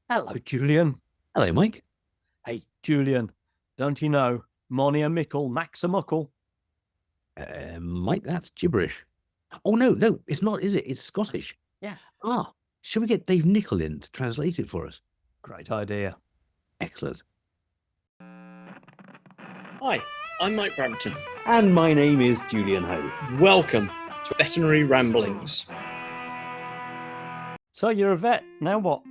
Hello, Julian. Hello, Mike. Hey, Julian, don't you know Monia Mickle, Maxa Muckle? Mike, that's gibberish. Oh, no, it's not, is it? It's Scottish. Yeah. Ah, shall we get Dave Nicol in to translate it for us? Great idea. Excellent. Hi, I'm Mike Brampton. And my name is Julian Ho. Welcome to Veterinary Ramblings. So you're a vet, now what?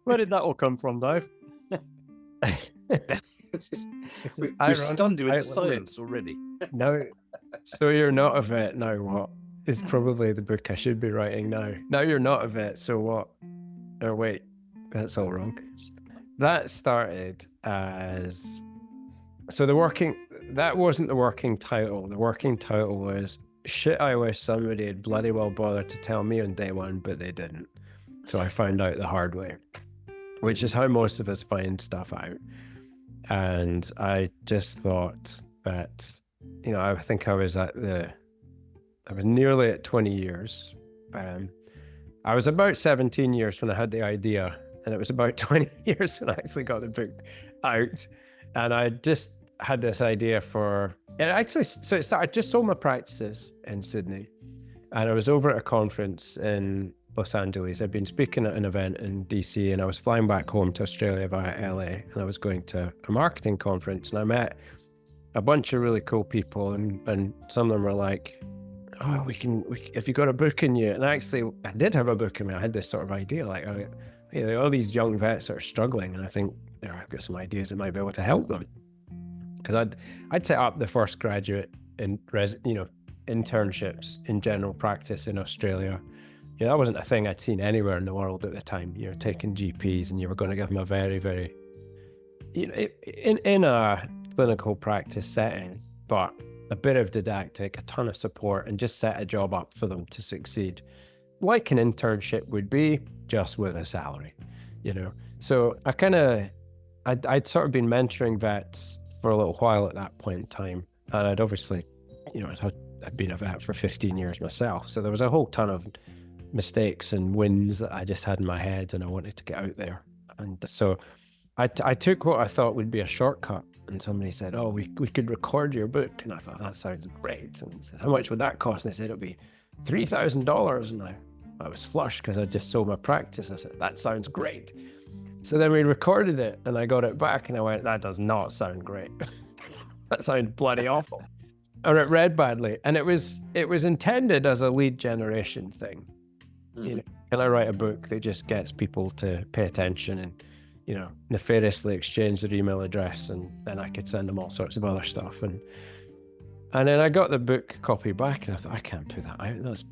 Where did that all come from, Dave? We're stunned into silence already. No, so you're not a vet now, what? Is probably the book I should be writing now. Now you're not a vet, so what? Or wait, that's all wrong. That started as... So that wasn't the working title. The working title was, shit, I wish somebody had bloody well bothered to tell me on day one, but they didn't. So I found out the hard way, which is how most of us find stuff out. And I just thought that, I think I was nearly at 20 years. I was about 17 years when I had the idea, and it was about 20 years when I actually got the book out. And I just had this idea I just sold my practices in Sydney, and I was over at a conference in Los Angeles. I'd been speaking at an event in DC, and I was flying back home to Australia via LA, and I was going to a marketing conference, and I met a bunch of really cool people, and some of them were like, oh, if you got a book in you. And actually I did have a book in me. I had this sort of idea, like, all these young vets are struggling, and I think I've got some ideas that might be able to help them. Because I'd set up the first graduate internships in general practice in Australia. That wasn't a thing I'd seen anywhere in the world at the time. You're taking GPs and you were going to give them a very, very, in a clinical practice setting, but a bit of didactic, a ton of support, and just set a job up for them to succeed. Like an internship would be, just with a salary, So I'd sort of been mentoring vets for a little while at that point in time. And I'd obviously, I'd been a vet for 15 years myself. So there was a whole ton of mistakes and wins that I just had in my head, and I wanted to get out there. And so I took what I thought would be a shortcut, and somebody said, oh, we could record your book. And I thought, that sounds great. And I said, how much would that cost? And they said, it'll be $3,000. And I was flush because I just sold my practice. I said, that sounds great. So then we recorded it, and I got it back, and I went, that does not sound great. That sounds bloody awful. Or it read badly. And it was intended as a lead generation thing. Mm-hmm. Can I write a book that just gets people to pay attention and, nefariously exchange their email address, and then I could send them all sorts of other stuff. And then I got the book copy back, and I thought, I can't put that out.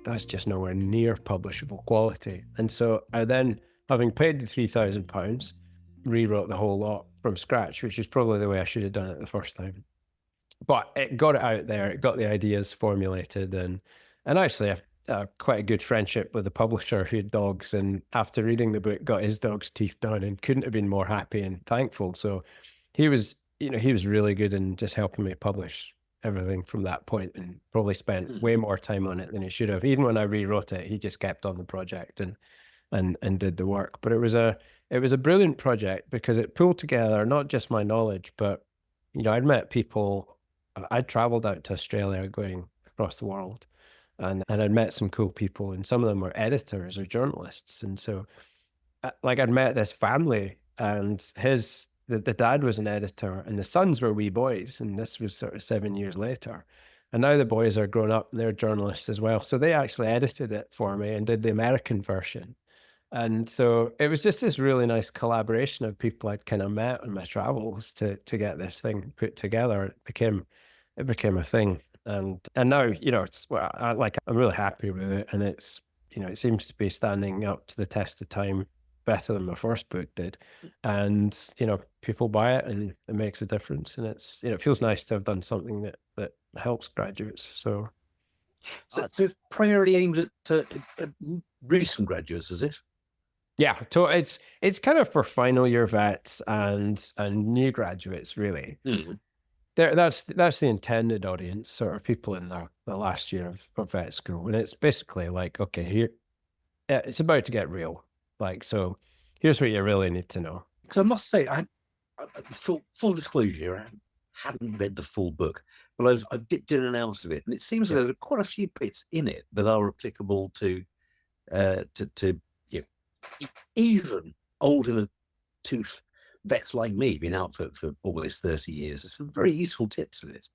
That's just nowhere near publishable quality. And so I then, having paid the £3,000, rewrote the whole lot from scratch, which is probably the way I should have done it the first time. But it got it out there, it got the ideas formulated, and actually I've quite a good friendship with the publisher who had dogs, and after reading the book, got his dog's teeth done and couldn't have been more happy and thankful. So he was really good in just helping me publish everything from that point, and probably spent way more time on it than he should have. Even when I rewrote it, he just kept on the project and did the work. But it was a brilliant project because it pulled together not just my knowledge, but I'd met people. I'd traveled out to Australia, going across the world, and I'd met some cool people, and some of them were editors or journalists. And so I'd met this family, and the dad was an editor, and the sons were wee boys, and this was sort of 7 years later. And now the boys are grown up and they're journalists as well. So they actually edited it for me and did the American version. And so it was just this really nice collaboration of people I'd kind of met on my travels to get this thing put together. It became a thing. And now, I'm really happy with it. And it's, it seems to be standing up to the test of time better than my first book did. And, people buy it and it makes a difference. And it's, it feels nice to have done something that helps graduates. So it's primarily aimed at recent graduates, is it? Yeah, so it's kind of for final year vets and new graduates, really. Mm. that's the intended audience, sort of people in the last year of vet school. And it's basically like, okay, here, it's about to get real. Like, so here's what you really need to know. Because I must say, full disclosure, I haven't read the full book, but I did an analysis of it, and it seems that there are quite a few bits in it that are applicable to even old in the tooth vets like me, been out for almost 30 years. There's some very useful tips in it.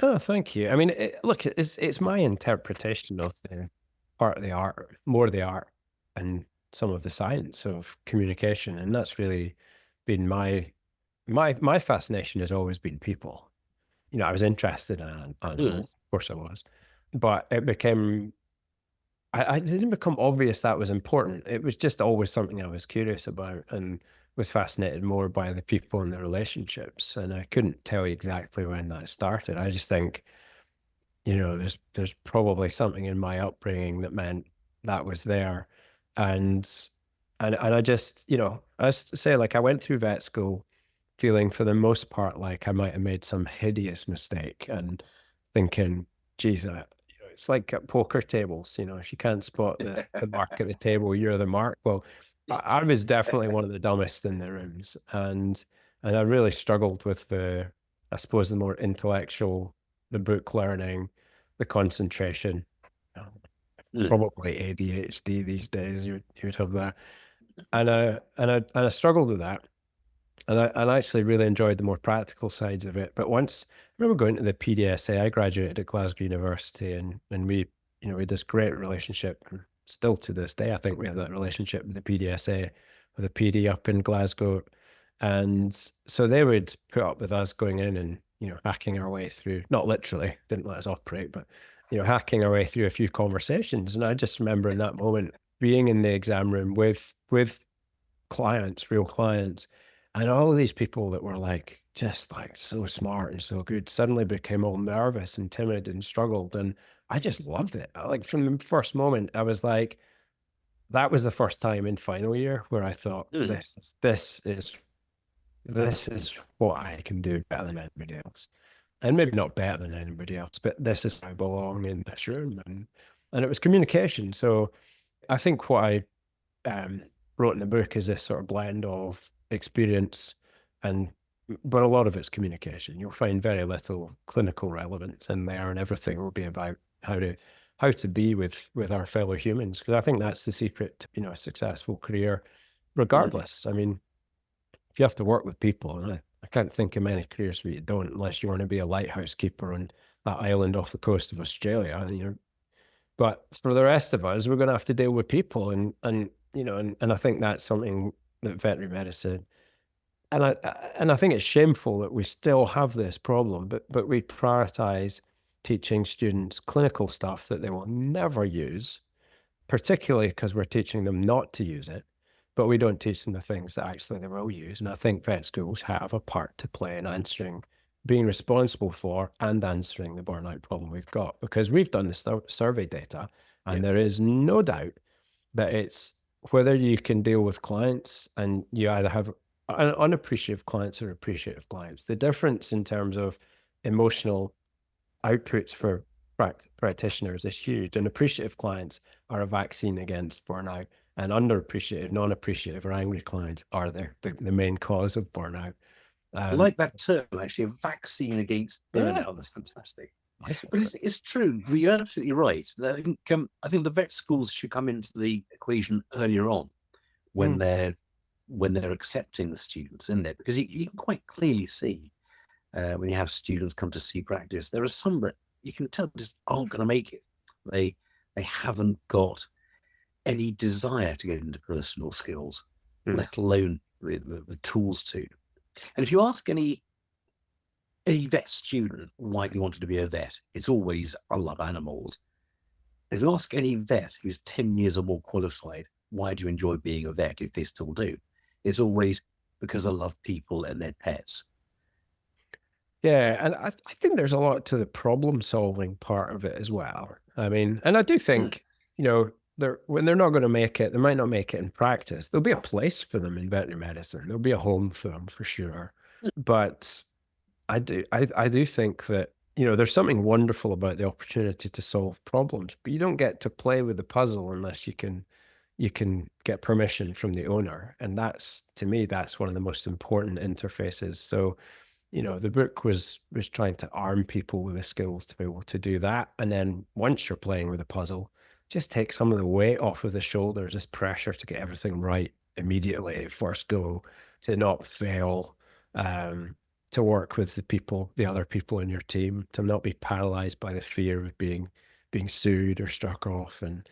Oh, thank you. I mean, look, it's my interpretation of the part of the art, more of the art, and some of the science of communication, and that's really been my fascination has always been people. You know, I was interested in animals, of course I was, but it became, I didn't become obvious that was important. It was just always something I was curious about and was fascinated more by the people and the relationships. And I couldn't tell you exactly when that started. I just think, you know, there's probably something in my upbringing that meant that was there. And I just, you know, I say, like, I went through vet school feeling for the most part like I might have made some hideous mistake and thinking, geez, you know, it's like at poker tables, you know, if you can't spot the mark at the table, you're the mark. Well, I was definitely one of the dumbest in the rooms. And I really struggled with I suppose, the more intellectual, the book learning, the concentration, probably ADHD these days, you would have that. And I struggled with that. And I actually really enjoyed the more practical sides of it. But once, I remember going to the PDSA, I graduated at Glasgow University, and we, you know, we had this great relationship. And still to this day, I think we have that relationship with the PDSA, with a PD up in Glasgow. And so they would put up with us going in and, you know, hacking our way through, not literally, didn't let us operate, but, you know, hacking our way through a few conversations. And I just remember in that moment being in the exam room with clients, real clients, and all of these people that were like, just like so smart and so good, suddenly became all nervous and timid and struggled. And I just loved it. Like, from the first moment, I was like, that was the first time in final year where I thought, this is what I can do better than anybody else. And maybe not better than anybody else, but this is how I belong in this room. And it was communication. So I think what I wrote in the book is this sort of blend of experience but a lot of it's communication. You'll find very little clinical relevance in there, and everything will be about how to be with our fellow humans, because I think that's the secret to, you know, a successful career regardless. I mean, if you have to work with people, and I can't think of many careers where you don't, unless you want to be a lighthouse keeper on that island off the coast of Australia, you know. But for the rest of us, we're going to have to deal with people, and you know, and I think that's something that veterinary medicine, and I think it's shameful that we still have this problem, but we prioritize teaching students clinical stuff that they will never use, particularly because we're teaching them not to use it, but we don't teach them the things that actually they will use. And I think vet schools have a part to play in being responsible for and answering the burnout problem we've got, because we've done the survey data, and there is no doubt that it's whether you can deal with clients and you either have unappreciative clients or appreciative clients. The difference in terms of emotional outputs for practitioners is huge, and appreciative clients are a vaccine against burnout, and underappreciative, non-appreciative or angry clients are the main cause of burnout. I like that term, actually, a vaccine against burnout. That's fantastic. But it's true. You're absolutely right. I think the vet schools should come into the equation earlier on, when they're accepting the students in there, because you can quite clearly see when you have students come to see practice, there are some that you can tell just aren't going to make it. They haven't got any desire to get into personal skills, let alone the tools to. And if you ask any vet student why they wanted to be a vet, it's always, I love animals. If you ask any vet who's 10 years or more qualified, why do you enjoy being a vet, if they still do, it's always because I love people and their pets. Yeah, and I think there's a lot to the problem solving part of it as well. I mean, and I do think, you know, when they're not going to make it, they might not make it in practice. There'll be a place for them in veterinary medicine. There'll be a home for them for sure. But I do think that, there's something wonderful about the opportunity to solve problems, but you don't get to play with the puzzle unless you can get permission from the owner. And to me, that's one of the most important interfaces. So, the book was trying to arm people with the skills to be able to do that. And then once you're playing with a puzzle, just take some of the weight off of the shoulders, this pressure to get everything right immediately, first go, to not fail, to work with the other people in your team, to not be paralyzed by the fear of being sued or struck off. And,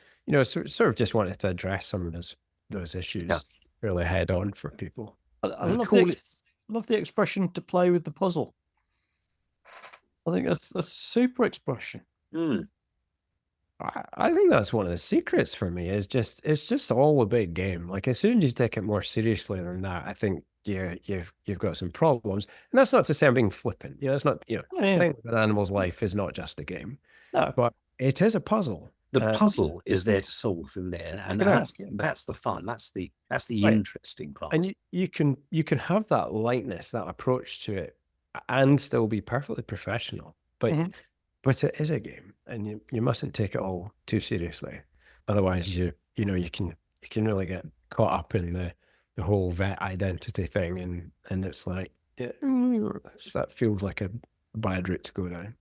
sort of just wanted to address some of those issues really head on for people. I love the expression "to play with the puzzle." I think that's a super expression. I think that's one of the secrets for me, is it's just all a big game. Like, as soon as you take it more seriously than that, I think you've got some problems. And that's not to say I'm being flippant. That's not, I think an animal's life is not just a game. No. But it is a puzzle. The puzzle is there to solve in there, and that's the fun. That's the interesting part. And you can have that lightness, that approach to it, and still be perfectly professional. But it is a game, and you mustn't take it all too seriously. Otherwise, you can really get caught up in the whole vet identity thing, and it's like, that feels like a bad route to go down.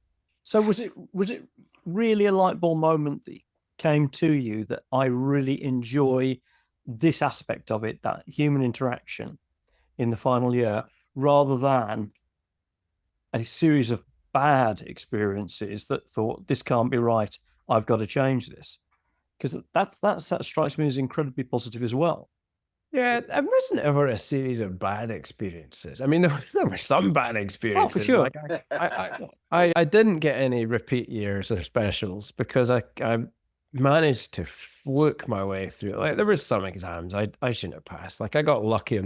So was it really a light bulb moment that came to you that I really enjoy this aspect of it, that human interaction in the final year, rather than a series of bad experiences that thought, this can't be right, I've got to change this? Because that strikes me as incredibly positive as well. Yeah, it wasn't ever a series of bad experiences. I mean, there were some bad experiences. Oh, for sure. Like, I didn't get any repeat years or specials because I managed to fluke my way through. Like, there were some exams I shouldn't have passed. Like, I got lucky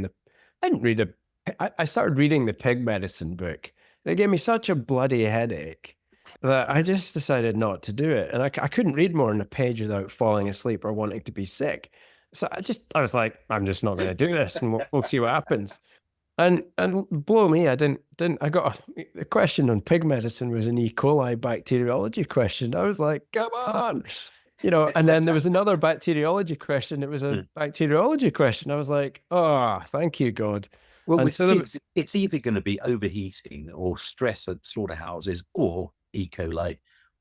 I started reading the pig medicine book. It gave me such a bloody headache that I just decided not to do it. And I couldn't read more than a page without falling asleep or wanting to be sick. So I was like, I'm just not going to do this, and we'll see what happens. And blow me, I got a question on pig medicine was an E. coli bacteriology question. I was like, come on, and then there was another bacteriology question. It was a bacteriology question. I was like, oh, thank you, God. Well, with pigs, it's either going to be overheating or stress at slaughterhouses, or E. coli,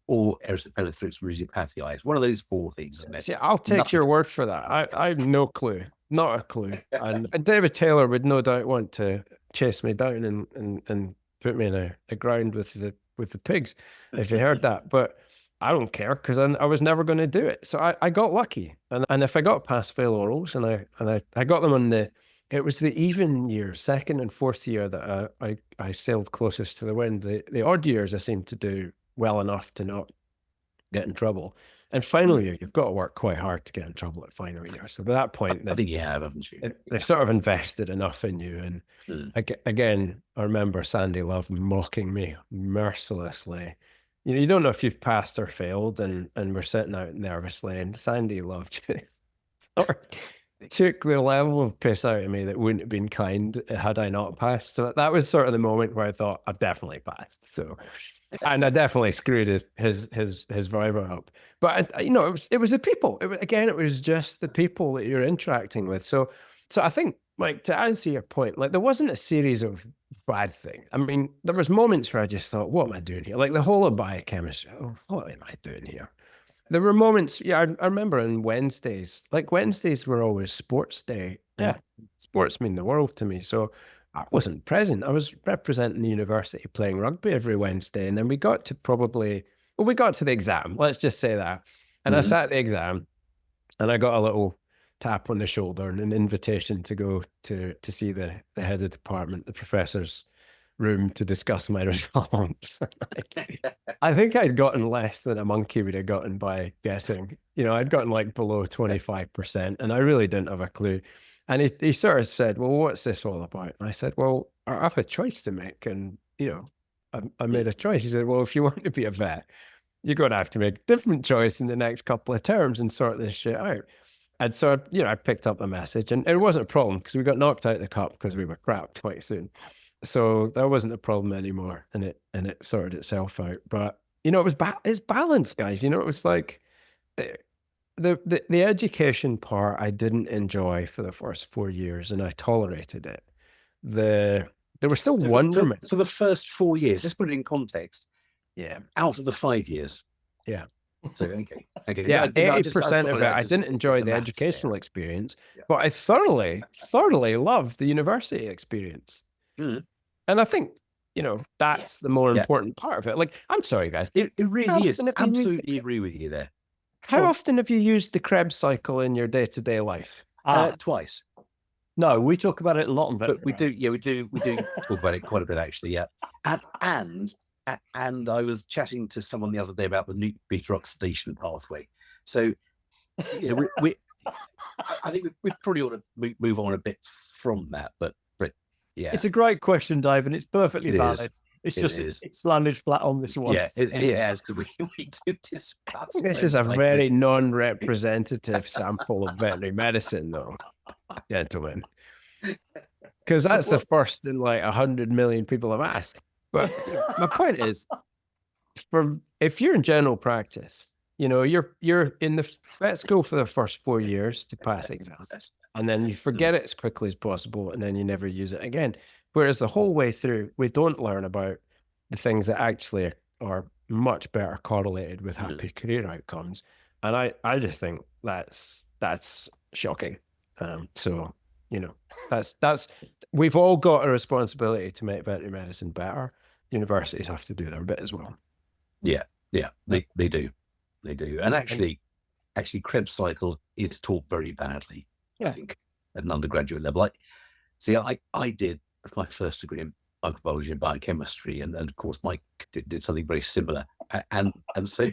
or Erysipelathrix rhizopathii. One of those four things, isn't it? See, I'll take your word for that. I have no clue, not a clue. And David Taylor would no doubt want to chase me down and put me in a ground with the pigs if he heard that. But I don't care, because I was never going to do it. So I got lucky, and if I got pass-fail orals, and I got them on it was the even year, second and fourth year, that I sailed closest to the wind. The odd years I seemed to do well enough to not get in trouble. And final year, you've got to work quite hard to get in trouble at final year. So by that point, I think you have, haven't you? They've sort of invested enough in you. And again, I remember Sandy Love mocking me mercilessly. You don't know if you've passed or failed, and we're sitting out nervously, and Sandy Love just took the level of piss out of me that wouldn't have been kind had I not passed. So that was sort of the moment where I thought, I've definitely passed. So, and I definitely screwed his viva up. But it was the people. It was just the people that you're interacting with. So I think, like, to answer your point, like, there wasn't a series of bad things. I mean, there was moments where I just thought, what am I doing here? Like the whole of biochemistry. Oh, what am I doing here? There were moments, I remember on Wednesdays, like Wednesdays were always sports day. Yeah. Sports mean the world to me. So I wasn't present. I was representing the university playing rugby every Wednesday. And then we got to the exam. Let's just say that. And I sat at the exam, and I got a little tap on the shoulder and an invitation to go to see the head of the department, the professor's room, to discuss my results. I think I'd gotten less than a monkey would have gotten by guessing. I'd gotten like below 25%, and I really didn't have a clue. And he sort of said, well, what's this all about? And I said, well, I have a choice to make. And, I made a choice. He said, well, if you want to be a vet, you're going to have to make a different choice in the next couple of terms and sort this shit out. And so, I picked up the message, and it wasn't a problem because we got knocked out of the cup because we were crap quite soon. So that wasn't a problem anymore, and it sorted itself out. But you know, it's balance, guys. You know, it was like the education part I didn't enjoy for the first 4 years, and I tolerated it. There was still wonderment for the first 4 years. Let's put it in context. Yeah, Out of the 5 years. Yeah. So okay. Yeah, 80% of it I didn't enjoy the educational experience, but I thoroughly loved the university experience. Mm. And I think, you know, that's the more important part of it. Like, I'm sorry, guys. It really is. often have you used- Absolutely agree with you there. How often have you used the Krebs cycle in your day-to-day life? Twice. No, we talk about it a lot on But we Veterinary. do talk about it quite a bit actually, yeah. And I was chatting to someone the other day about the nuclear beta oxidation pathway. So you know, I think we probably ought to move on a bit from that, but yeah. It's a great question, Dave, and it's perfectly It valid. is. It's It just is. it's landed flat on this one. Yeah, it has, because we do discuss. This is a most very non-representative sample of veterinary medicine, though, gentlemen. Because that's the first in like 100 million people have asked. But my point is, if you're in general practice, you know, you're in the vet school for the first 4 years to pass exams, and then you forget it as quickly as possible, and then you never use it again. Whereas the whole way through, we don't learn about the things that actually are much better correlated with happy career outcomes. And I just think that's shocking. So, you know, that's we've all got a responsibility to make veterinary medicine better. Universities have to do their bit as well. Yeah, they do. And actually Krebs cycle is taught very badly, I think, at an undergraduate level. I did my first degree in microbiology and biochemistry, and of course Mike did something very similar. And so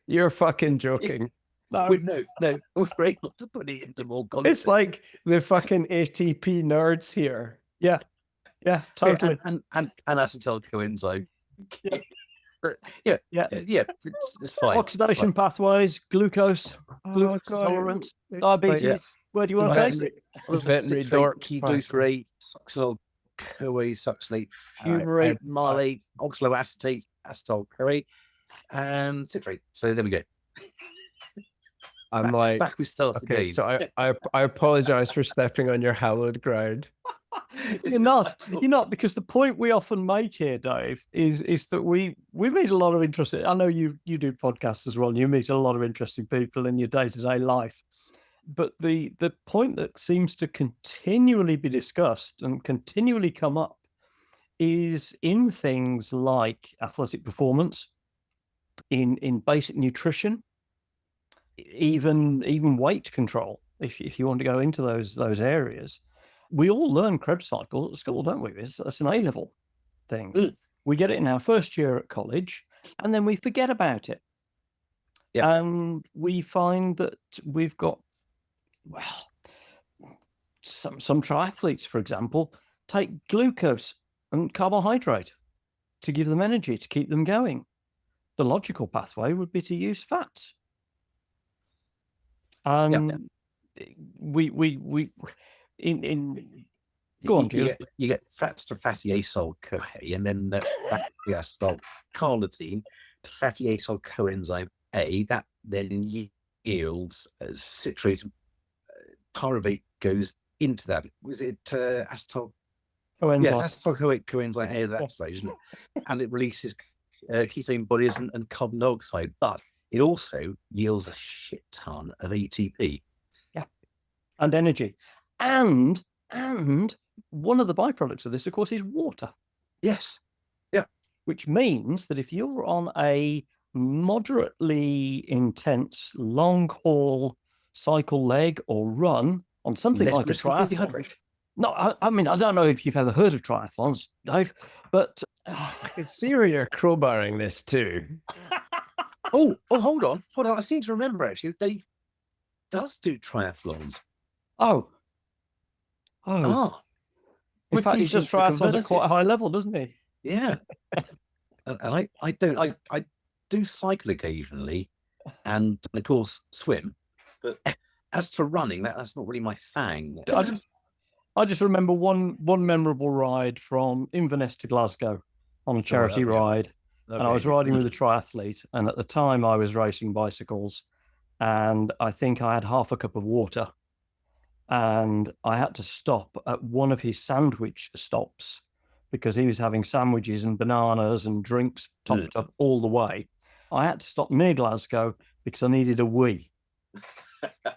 You're fucking joking. no, we're able to put it into more context. It's like the fucking ATP nerds here. Yeah, totally. And acetyl coenzyme. Yeah, it's fine. Oxidation pathways, glucose tolerance, diabetes. Where do you want to take it? Veterinary dorks. Ketoglutarate, succinyl CoA, succinate, fumarate, malate, oxaloacetate, acetyl CoA, and citrate. So there we go. I'm like, back we start okay, again. so I apologize for stepping on your hallowed ground. You're not, because the point we often make here, Dave, is that we meet a lot of interesting. I know you do podcasts as well, and you meet a lot of interesting people in your day-to-day life. But the point that seems to continually be discussed and continually come up is in things like athletic performance, in basic nutrition, even weight control. If you want to go into those areas. We all learn Krebs cycle at school, don't we? It's an A-level thing. We get it in our first year at college, and then we forget about it. Yeah. And we find that we've got, some triathletes, for example, take glucose and carbohydrate to give them energy, to keep them going. The logical pathway would be to use fats. And we go on, you get fats to fatty acyl CoA, and then fatty acyl carnitine to fatty acyl coenzyme A. That then yields citrate. Pyruvate goes into that. Was it acetyl? Yes, acetyl CoA coenzyme A at that stage, isn't it? And it releases ketone bodies and carbon dioxide, but it also yields a shit ton of ATP. Yeah, and energy. And one of the byproducts of this, of course, is water. Yes. Yeah. Which means that if you're on a moderately intense long haul cycle leg or run on something like a triathlon. No, I mean, I don't know if you've ever heard of triathlons, Dave, but I can see where you're crowbarring this too. Oh, hold on. I seem to remember actually Dave does do triathlons. Oh. In fact, he Repeating does triathlons at quite a high level, doesn't he? Yeah. and I don't. I do cycle occasionally, and of course swim. But as to running, that's not really my thing. I just remember one memorable ride from Inverness to Glasgow on a charity ride. And I was riding with a triathlete. And at the time I was racing bicycles. And I think I had half a cup of water. And I had to stop at one of his sandwich stops because he was having sandwiches and bananas and drinks topped up all the way. I had to stop near Glasgow because I needed a wee.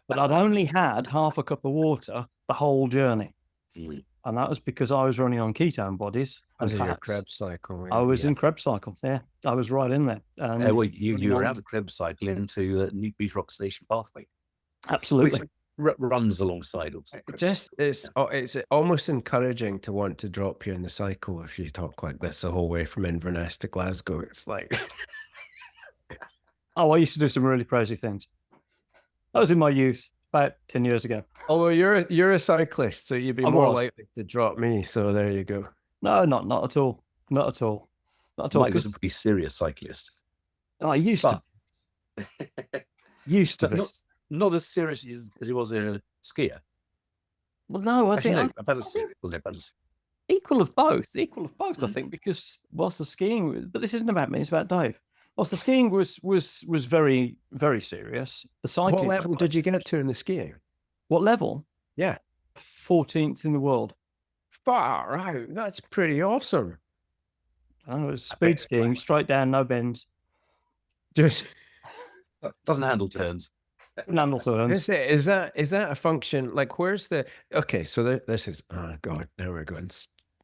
But I'd only had half a cup of water the whole journey. And that was because I was running on ketone bodies. And your Krebs cycle. I was in Krebs cycle. Yeah, I was right in there. And well, you were out of Krebs cycle into the nuclear oxidation pathway. Absolutely. Which runs alongside also. It's almost encouraging to want to drop you in the cycle if you talk like this the whole way from Inverness to Glasgow. It's like, I used to do some really crazy things. That was in my youth, about 10 years ago. Although you're a cyclist, so you'd be more likely to drop me. So there you go. No, not at all. Not at all. Not at all. Mike was a pretty serious cyclist. I used to. Used to. Not as serious as he was a skier. Well, no, I think equal of both. Equal of both, I think, because whilst the skiing, but this isn't about me, it's about Dave. Whilst the skiing was very, very serious, the cycling. What level did you get to in the skiing? What level? Yeah. 14th in the world. Far out. That's pretty awesome. It was speed skiing, straight down, no bends. Just doesn't handle turns. Handle turns. Is that a function? Like, where's the? Okay, so this is. Oh God, now we're going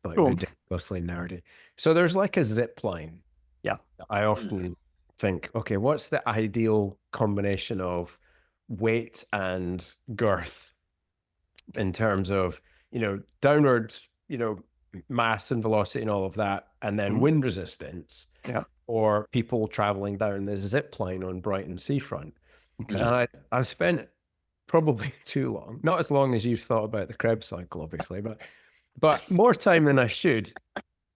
like ridiculously nerdy. So there's like a zip line. Yeah, I often think, okay, what's the ideal combination of weight and girth in terms of, downward, mass and velocity and all of that, and then wind resistance, or people traveling down the zip line on Brighton seafront. Okay. And I've spent probably too long, not as long as you've thought about the Krebs cycle, obviously, but more time than I should,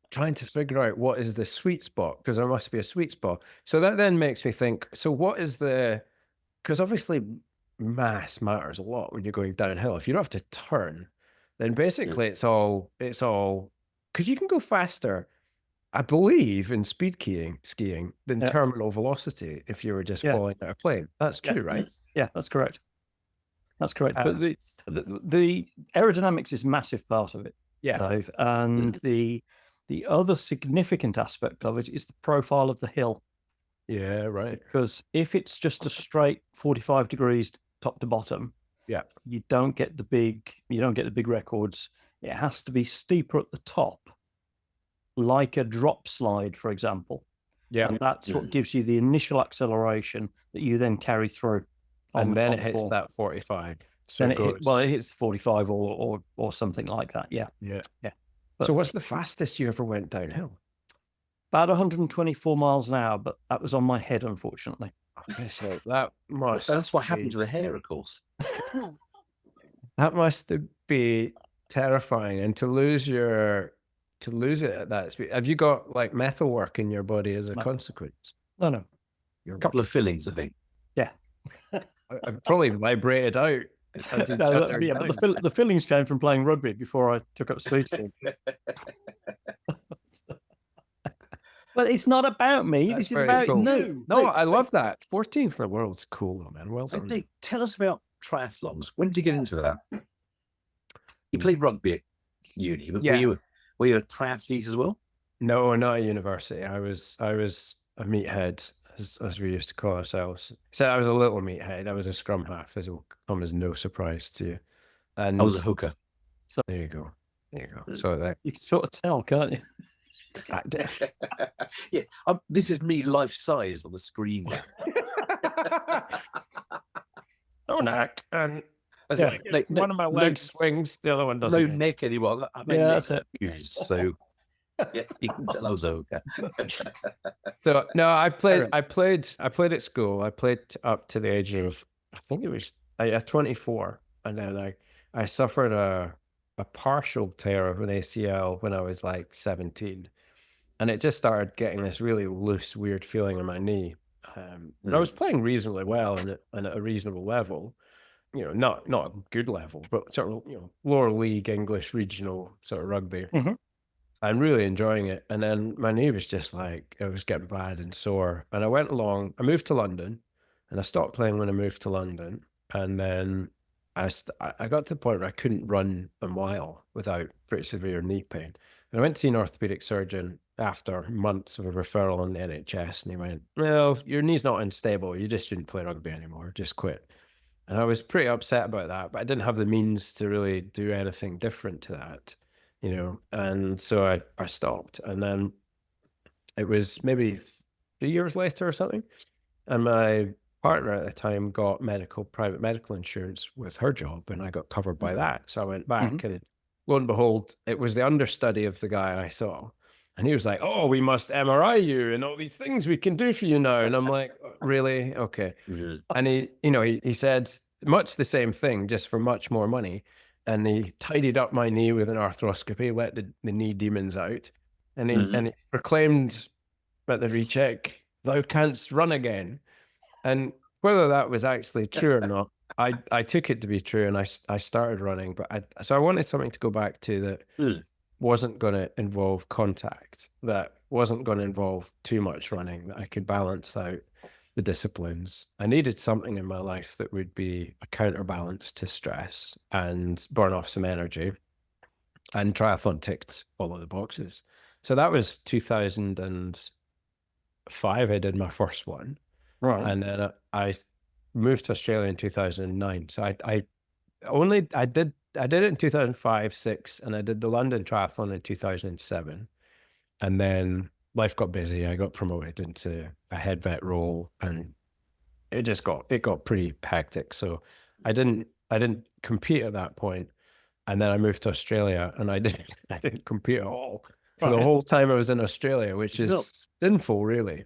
trying to figure out what is the sweet spot, because there must be a sweet spot. So that then makes me think, so what is because obviously mass matters a lot when you're going downhill. If you don't have to turn, then basically it's all, because you can go faster, I believe, in speed skiing than terminal velocity if you were just falling out of a plane. That's true, right? Yeah, that's correct. That's correct. But the aerodynamics is a massive part of it, Dave. And the other significant aspect of it is the profile of the hill. Yeah, right. Because if it's just a straight 45 degrees top to bottom, you don't get the big records. It has to be steeper at the top, like a drop slide, for example. Yeah. And that's what gives you the initial acceleration that you then carry through. And then it hits that 45. So then it hits 45 or something like that. Yeah. Yeah. Yeah. So what's the fastest you ever went downhill? About 124 miles an hour, but that was on my head, unfortunately. So that's what happened to the hair, of course. That must be terrifying. And to lose it at that speed. Have you got like metal work in your body as a consequence? No. A couple of fillings, I think. Yeah. I probably vibrated out. But the fillings came from playing rugby before I took up speed skiing. But it's not about me. This is about you. No, I love that. 14th for the world's cool, though, man. Well done. Nick, tell us about triathlons. When did you get into that? You played rugby at uni, but were you a triathlete as well? No, not at university. I was a meathead, as we used to call ourselves. So I was a little meathead. I was a scrum half, as will come as no surprise to you. And I was a hooker. So there you go. So you can sort of tell, can't you? Yeah, this is me life size on the screen. No neck, and one of my legs swings, the other one doesn't. No neck anymore. That's it. So yeah, you can tell I was okay. So no, I played at school. I played up to the age of, I think it was 24, and then I suffered a partial tear of an ACL when I was like 17. And it just started getting this really loose, weird feeling in my knee. And I was playing reasonably well and at a reasonable level. not a good level, but sort of, lower league English regional sort of rugby. Mhm. I'm really enjoying it. And then my knee was just like, it was getting bad and sore. And I moved to London, and I stopped playing when I moved to London. And then I got to the point where I couldn't run a mile without pretty severe knee pain. And I went to see an orthopedic surgeon after months of a referral on the NHS, and he went, "Well, your knee's not unstable. You just shouldn't play rugby anymore. Just quit." And I was pretty upset about that, but I didn't have the means to really do anything different to that, and so I stopped. And then it was maybe 3 years later or something, and my partner at the time got private medical insurance with her job, and I got covered by that. So I went back, and lo and behold, it was the understudy of the guy I saw. And he was like, "Oh, we must MRI you and all these things we can do for you now." And I'm like, "Really? Okay." And he said much the same thing, just for much more money. And he tidied up my knee with an arthroscopy, let the knee demons out. And he proclaimed at the recheck, "Thou canst run again." And whether that was actually true or not, I took it to be true, and I started running. But so I wanted something to go back to that wasn't going to involve contact, that wasn't going to involve too much running, that I could balance out the disciplines. I needed something in my life that would be a counterbalance to stress and burn off some energy. And triathlon ticked all of the boxes. So that was 2005. I did my first one. Right. And then I moved to Australia in 2009. So I did it in 2005, 6, and I did the London Triathlon in 2007. And then life got busy. I got promoted into a head vet role, and it got pretty hectic. So I didn't compete at that point. And then I moved to Australia, and I didn't compete at all for the whole time I was in Australia, which is sinful, really.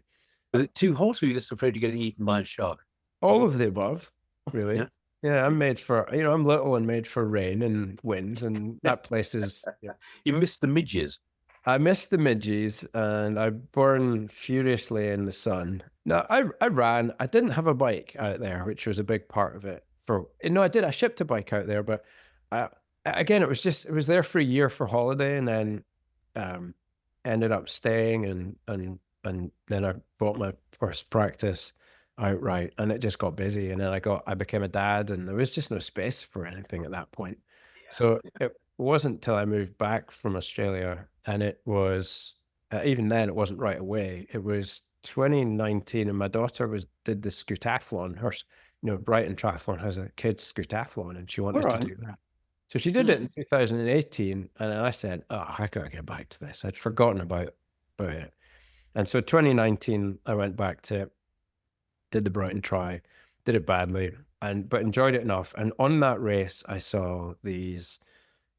Was it too hot, or were you just afraid of getting eaten by a shark? All of the above, really. Yeah. Yeah, I'm made for, I'm little and made for rain and wind, and that place is. You missed the midges. I missed the midges, and I burn furiously in the sun. No, I ran. I didn't have a bike out there, which was a big part of it. I did. I shipped a bike out there, but again, it was there for a year for holiday, and then ended up staying, and then I bought my first practice outright, and it just got busy. And then I became a dad, and there was just no space for anything at that point. So it wasn't till I moved back from Australia, and it was even then it wasn't right away. It was 2019, and my daughter did the scootathlon. Brighton Triathlon has a kids scootathlon, and she wanted to do that. So she did it in 2018, and then I said, "Oh, I gotta get back to this." I'd forgotten about it. And so 2019, I went back to it, did the Brighton Tri, did it badly, but enjoyed it enough. And on that race, I saw these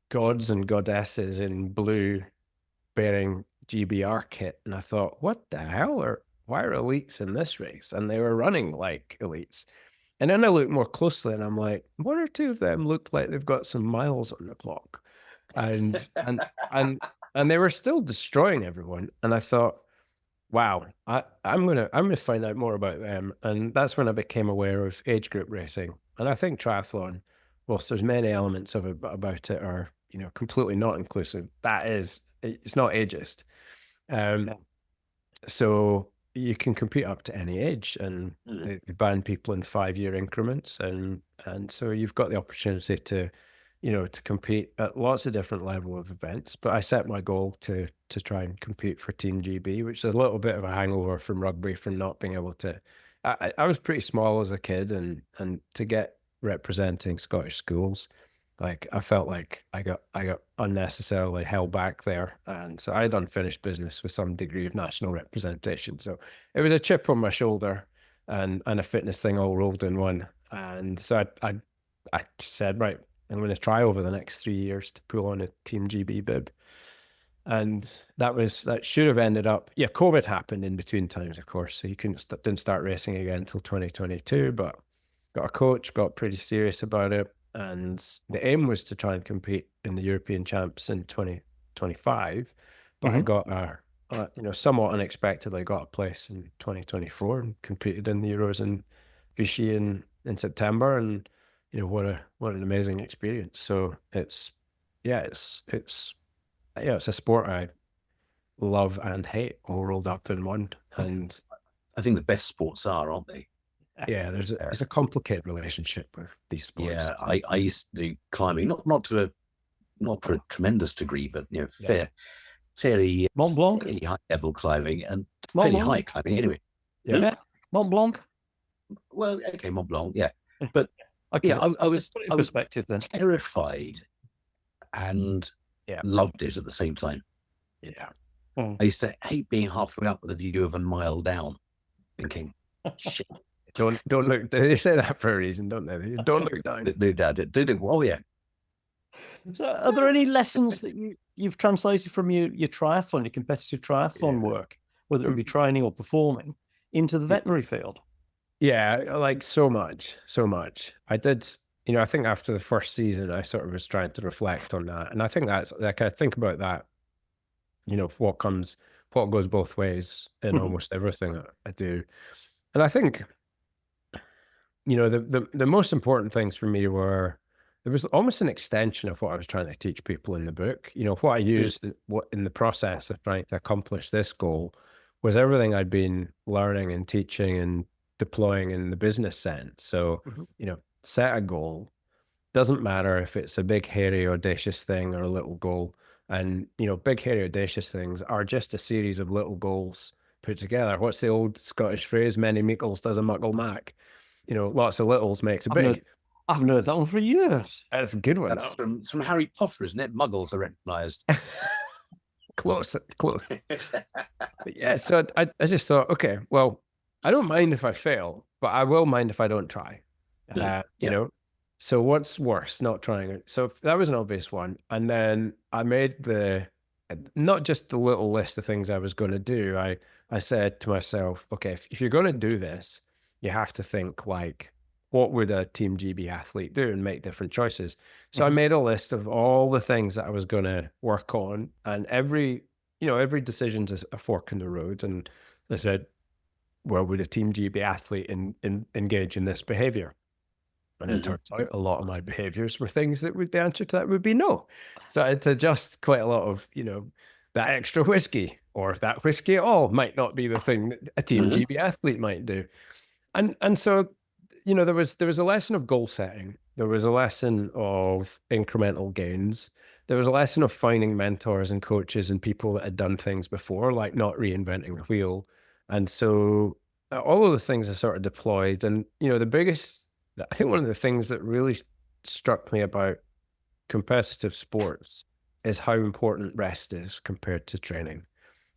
gods and goddesses in blue bearing GBR kit. And I thought, what the hell? Why are elites in this race? And they were running like elites. And then I looked more closely, and I'm like, one or two of them looked like they've got some miles on the clock. And they were still destroying everyone. And I thought, wow, I'm gonna find out more about them. And that's when I became aware of age group racing. And I think triathlon, whilst there's many elements of it about it are completely not inclusive, it's not ageist. So you can compete up to any age, and they ban people in 5-year increments, and so you've got the opportunity to compete at lots of different level of events. But I set my goal to try and compete for Team GB, which is a little bit of a hangover from rugby, from not being able to. I was pretty small as a kid, and to get representing Scottish schools, like I felt like I got unnecessarily held back there, and so I had unfinished business with some degree of national representation. So it was a chip on my shoulder and a fitness thing all rolled in one. And so I said, right, I'm going to try over the next 3 years to pull on a Team GB bib. And that should have ended up, COVID happened in between times, of course, so you didn't start racing again until 2022, but got a coach, got pretty serious about it. And the aim was to try and compete in the European Champs in 2025, but I got somewhat unexpectedly got a place in 2024 and competed in the Euros in Vichy in September. And what an amazing experience. So it's a sport I love and hate all rolled up in one. And I think the best sports are, aren't they? yeah, there's a complicated relationship with these sports. Yeah, I used to do climbing, not for a tremendous degree, but fairly Mont Blanc, fairly high level climbing and Mont fairly Blanc. high climbing anyway. Yeah, Mont Blanc. Well, okay, Mont Blanc, yeah, but Okay, yeah, I was put it in perspective then. terrified and loved it at the same time. Yeah. I used to hate being halfway up with a view of a mile down, thinking, shit. Don't look. They say that for a reason, don't they? Don't look down. No doubt. Oh yeah. So, are there any lessons that you've translated from your triathlon, your competitive triathlon work, whether it be training or performing, into the veterinary field? Yeah, like so much. I did, I think after the first season, I sort of was trying to reflect on that. And I think that's like, I think about that, what goes both ways in almost everything that I do. And I think, the most important things for me were, there was almost an extension of what I was trying to teach people in the book. What I used in the process of trying to accomplish this goal was everything I'd been learning and teaching and deploying in the business sense. So, set a goal. Doesn't matter if it's a big, hairy, audacious thing or a little goal. And, big, hairy, audacious things are just a series of little goals put together. What's the old Scottish phrase? Many meekles does a muckle mac. Lots of littles makes a big. I haven't heard that one for years. That's a good one. That's from Harry Potter, isn't it? Muggles are recognised. Close. But yeah, so I just thought, okay, well, I don't mind if I fail, but I will mind if I don't try. So what's worse, not trying? So that was an obvious one. And then I made not just the little list of things I was going to do. I said to myself, okay, if you're going to do this, you have to think like, what would a Team GB athlete do, and make different choices. So I made a list of all the things that I was going to work on, and every decision's a fork in the road. And I said, well, would a Team GB athlete engage in this behavior? And it turns out a lot of my behaviors were things that the answer to that would be no. So I had to adjust quite a lot of, that extra whiskey, or that whiskey at all might not be the thing that a Team GB athlete might do. And so, there was a lesson of goal setting. There was a lesson of incremental gains. There was a lesson of finding mentors and coaches and people that had done things before, like not reinventing the wheel. And so all of those things are sort of deployed. And, I think one of the things that really struck me about competitive sports is how important rest is compared to training.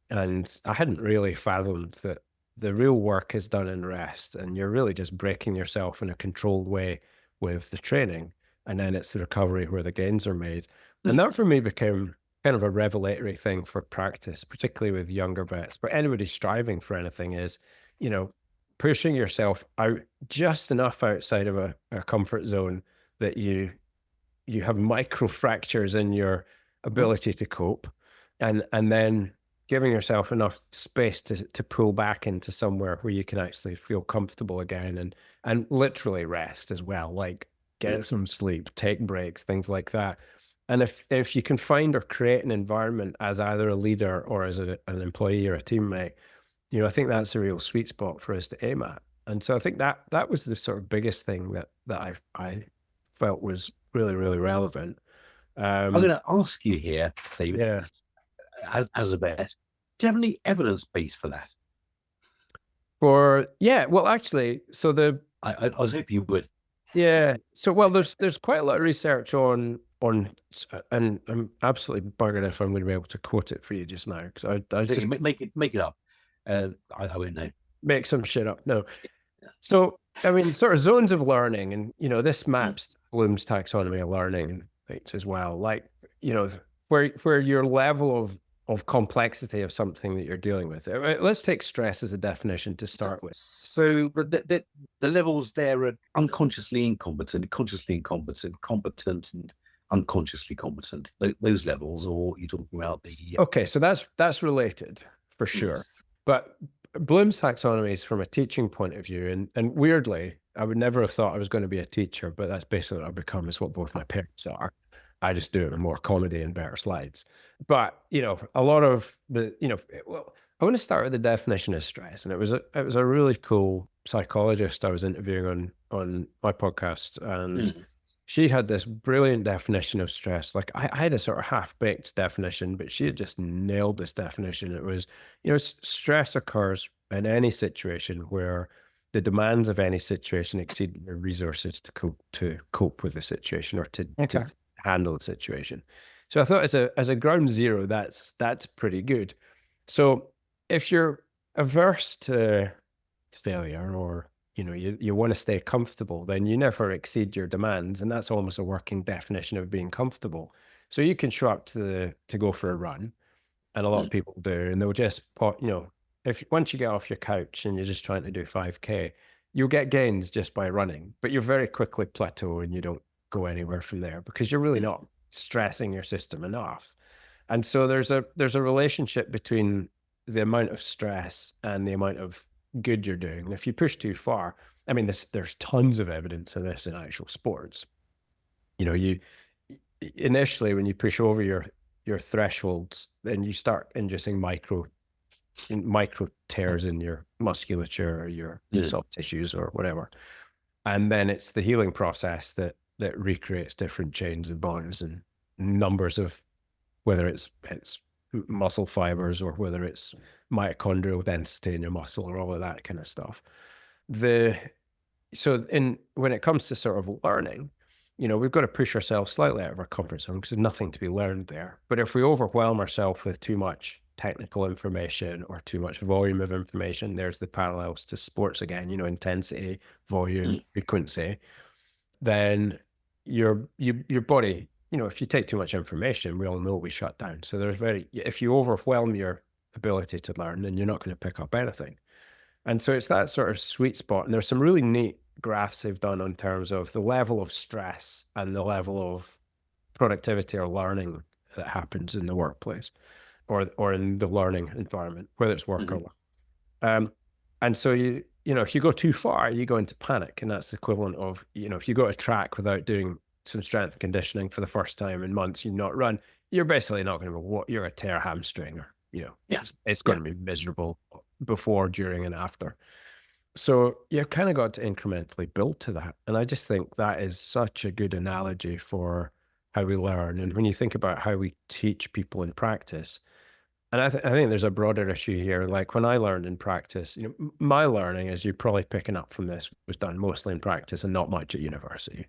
And I hadn't really fathomed that the real work is done in rest, and you're really just breaking yourself in a controlled way with the training. And then it's the recovery where the gains are made. And that for me became kind of a revelatory thing for practice, particularly with younger vets. But anybody striving for anything is, pushing yourself out just enough outside of a comfort zone that you have micro fractures in your ability to cope, and then giving yourself enough space to pull back into somewhere where you can actually feel comfortable again, and literally rest as well, like get some sleep, take breaks, things like that. And if you can find or create an environment as either a leader or as an employee or a teammate, I think that's a real sweet spot for us to aim at. And so I think that was the sort of biggest thing that I felt was really, really relevant. I'm going to ask you here, David, as a vet, do you have any evidence base for that? Well, actually, so I was hoping you would. Yeah. So, well, there's quite a lot of research on, and I'm absolutely buggered if I'm going to be able to quote it for you just now, because I just make it up. I won't know. Make some shit up. No. So, I mean, sort of zones of learning, and this maps Bloom's taxonomy of learning and things as well. Like, where your level of complexity of something that you're dealing with. Let's take stress as a definition to start with. So the levels there are unconsciously incompetent, consciously incompetent, competent, and unconsciously competent. Those levels, or you're talking about the... Okay, so that's related for sure. But Bloom's taxonomy is from a teaching point of view, and weirdly, I would never have thought I was going to be a teacher, but that's basically what I've become. Is what both my parents are. I just do it with more comedy and better slides. But, you know, a lot of the, you know, well, I want to start with the definition of stress. And it was a really cool psychologist I was interviewing on my podcast. And she had this brilliant definition of stress. Like I had a sort of half-baked definition, but she had just nailed this definition. It was, you know, stress occurs in any situation where the demands of any situation exceed your resources to cope with the situation or to handle the situation. So I thought as a ground zero, that's pretty good. So if you're averse to failure, or you know you want to stay comfortable, then you never exceed your demands, and that's almost a working definition of being comfortable. So you can show up to go for a run, and a lot of people do, and they'll just you know, if once you get off your couch and you're just trying to do 5K, you'll get gains just by running, but you very quickly plateau and you don't go anywhere from there because you're really not stressing your system enough. And so there's a relationship between the amount of stress and the amount of good you're doing. And if you push too far, I mean, there's tons of evidence of this in actual sports. You know, you initially, when you push over your thresholds, then you start inducing micro tears in your musculature or your soft tissues or whatever. And then it's the healing process that recreates different chains of bonds and numbers of, whether it's muscle fibers or whether it's mitochondrial density in your muscle or all of that kind of stuff. When it comes to sort of learning, you know, we've got to push ourselves slightly out of our comfort zone because there's nothing to be learned there. But if we overwhelm ourselves with too much technical information or too much volume of information, there's the parallels to sports again, you know, intensity, volume, frequency, then your body, you know, if you take too much information, we all know we shut down. So if you overwhelm your ability to learn, then you're not going to pick up anything. And so it's that sort of sweet spot. And there's some really neat graphs they've done in terms of the level of stress and the level of productivity or learning that happens in the workplace or in the learning environment, whether it's work or work. And so you know, if you go too far, you go into panic, and that's the equivalent of, you know, if you go to track without doing some strength conditioning for the first time in months, you not run, you're basically not going to you're a tear hamstring, or, you know, it's going to be miserable before, during, and after. So you've kind of got to incrementally build to that. And I just think that is such a good analogy for how we learn. And when you think about how we teach people in practice, and I think there's a broader issue here. Like when I learned in practice, you know, my learning, as you're probably picking up from this, was done mostly in practice and not much at university.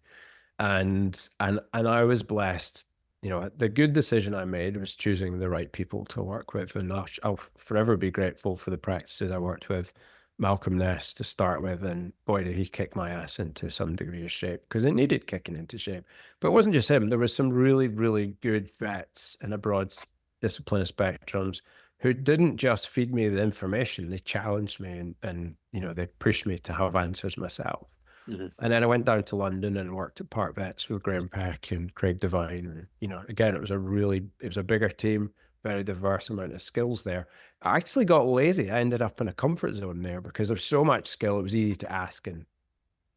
And I was blessed, you know, the good decision I made was choosing the right people to work with. And I'll forever be grateful for the practices I worked with. Malcolm Ness to start with, and boy, did he kick my ass into some degree of shape, because it needed kicking into shape. But it wasn't just him. There was some really, really good vets in a broad discipline of spectrums who didn't just feed me the information, they challenged me and you know, they pushed me to have answers myself. And then I went down to London and worked at Park Vets with Graham Peck and Craig Devine. And, you know, again, it was a bigger team, very diverse amount of skills there. I actually got lazy. I ended up in a comfort zone there because there's so much skill. It was easy to ask, and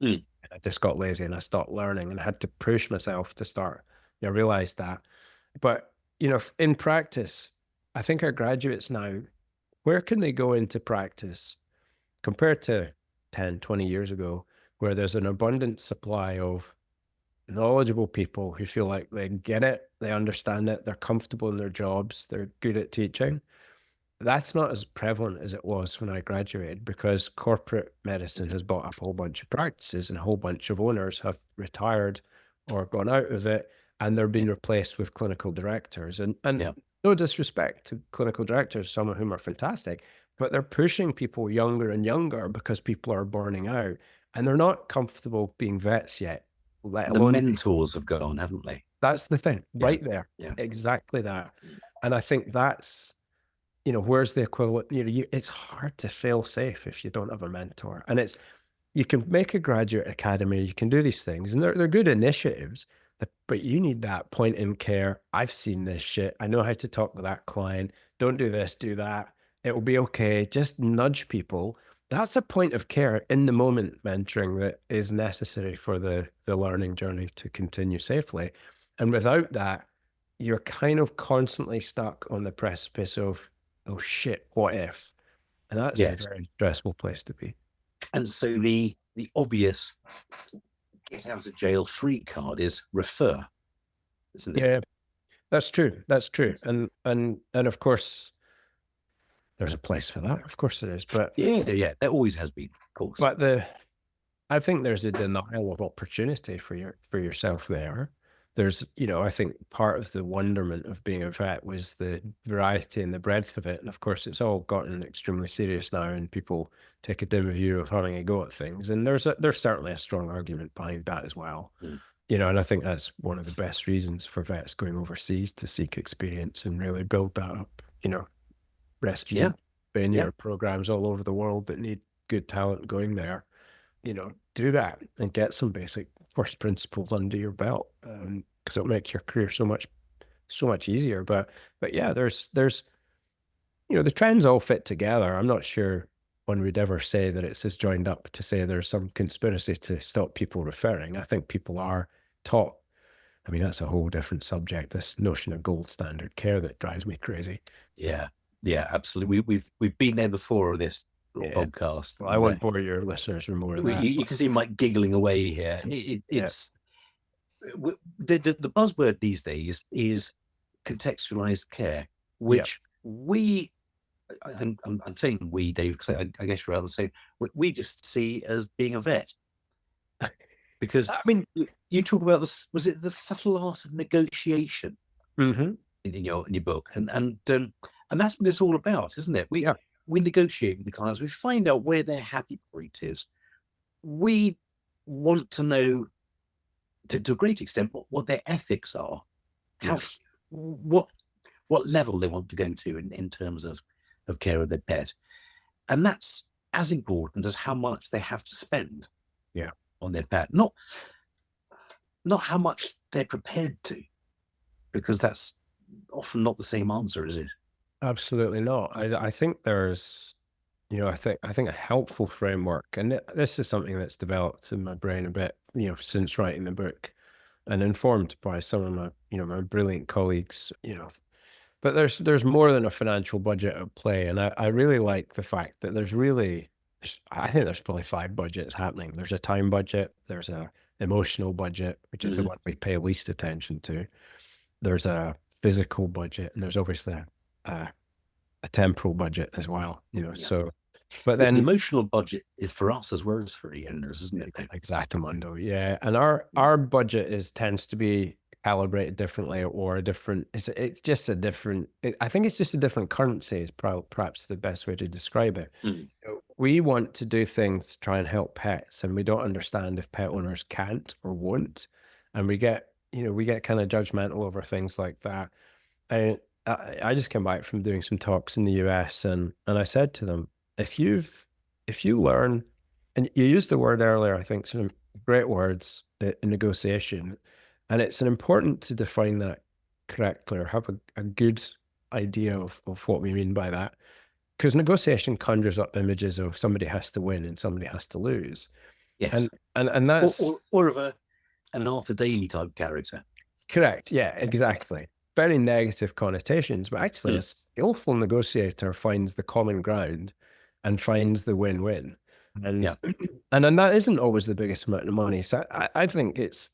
I just got lazy and I stopped learning, and I had to push myself to start. I realized that. But, you know, in practice, I think our graduates now, where can they go into practice compared to 10, 20 years ago, where there's an abundant supply of knowledgeable people who feel like they get it, they understand it, they're comfortable in their jobs, they're good at teaching. That's not as prevalent as it was when I graduated, because corporate medicine has bought up a whole bunch of practices, and a whole bunch of owners have retired or gone out of it, and they're being replaced with clinical directors. And no disrespect to clinical directors, some of whom are fantastic, but they're pushing people younger and younger because people are burning out, and they're not comfortable being vets yet. Let alone the mentors have gone, haven't they? That's the thing, right there. Yeah. Exactly that. And I think that's, you know, where's the equivalent? You know, it's hard to fail safe if you don't have a mentor. And you can make a graduate academy, you can do these things, and they're good initiatives, but you need that point in care. I've seen this shit. I know how to talk to that client. Don't do this, do that. It will be okay. Just nudge people that's a point of care in the moment mentoring that is necessary for the learning journey to continue safely. And without that, you're kind of constantly stuck on the precipice of, oh shit, what if? And that's a very stressful place to be. And so the obvious get out of jail free card is refer, isn't it? Yeah, that's true. That's true. And of course, there's a place for that. Of course there is. But yeah, there always has been, of course. But I think there's a denial of opportunity for yourself there. There's, I think part of the wonderment of being a vet was the variety and the breadth of it. And of course, it's all gotten extremely serious now, and people take a dim view of having a go at things. And there's certainly a strong argument behind that as well. And I think that's one of the best reasons for vets going overseas to seek experience and really build that up. Rescue programs all over the world that need good talent going there. Do that and get some basic first principles under your belt, because it'll make your career so much easier. But yeah, there's the trends all fit together. I'm not sure one would ever say that it's as joined up to say there's some conspiracy to stop people referring. I think people are taught. I mean, that's a whole different subject, this notion of gold standard care that drives me crazy. Yeah, absolutely. We've been there before on this podcast. Well, I won't bore your listeners with more of that. You can see Mike giggling away here. It's the buzzword these days is contextualized care, which I'm saying we, Dave, because I guess you're rather saying we just see as being a vet. Because I mean, you talk about this. Was it the subtle art of negotiation in your book, and that's what it's all about, isn't it? We negotiate with the clients. We find out where their happy point is. We want to know, to a great extent, what their ethics are, what level they want to go to in terms of care of their pet, and that's as important as how much they have to spend on their pet. Not how much they're prepared to, because that's often not the same answer, is it? Absolutely not. I think there's, I think a helpful framework, and this is something that's developed in my brain a bit, since writing the book, and informed by some of my, my brilliant colleagues, but there's more than a financial budget at play. And I really like the fact that I think there's probably 5 budgets happening. There's a time budget, there's a emotional budget, which is the one we pay least attention to. There's a physical budget, and there's obviously a temporal budget as well, so, but then the emotional budget is for us as well as for the owners, isn't it? Exactamundo. Yeah. And our budget tends to be calibrated differently, or it's just a different, I think it's just a different currency is perhaps the best way to describe it. We want to do things to try and help pets, and we don't understand if pet owners can't or won't, and we get kind of judgmental over things like that. And I just came back from doing some talks in the US, and I said to them, if you learn, and you used the word earlier, I think some great words in negotiation, and it's important to define that correctly, or have a good idea of what we mean by that, because negotiation conjures up images of somebody has to win and somebody has to lose. Yes, and that's or of an Arthur Daly type character. Correct. Yeah, exactly. Very negative connotations, but actually a skillful negotiator finds the common ground and finds the win-win. And and that isn't always the biggest amount of money. So I think it's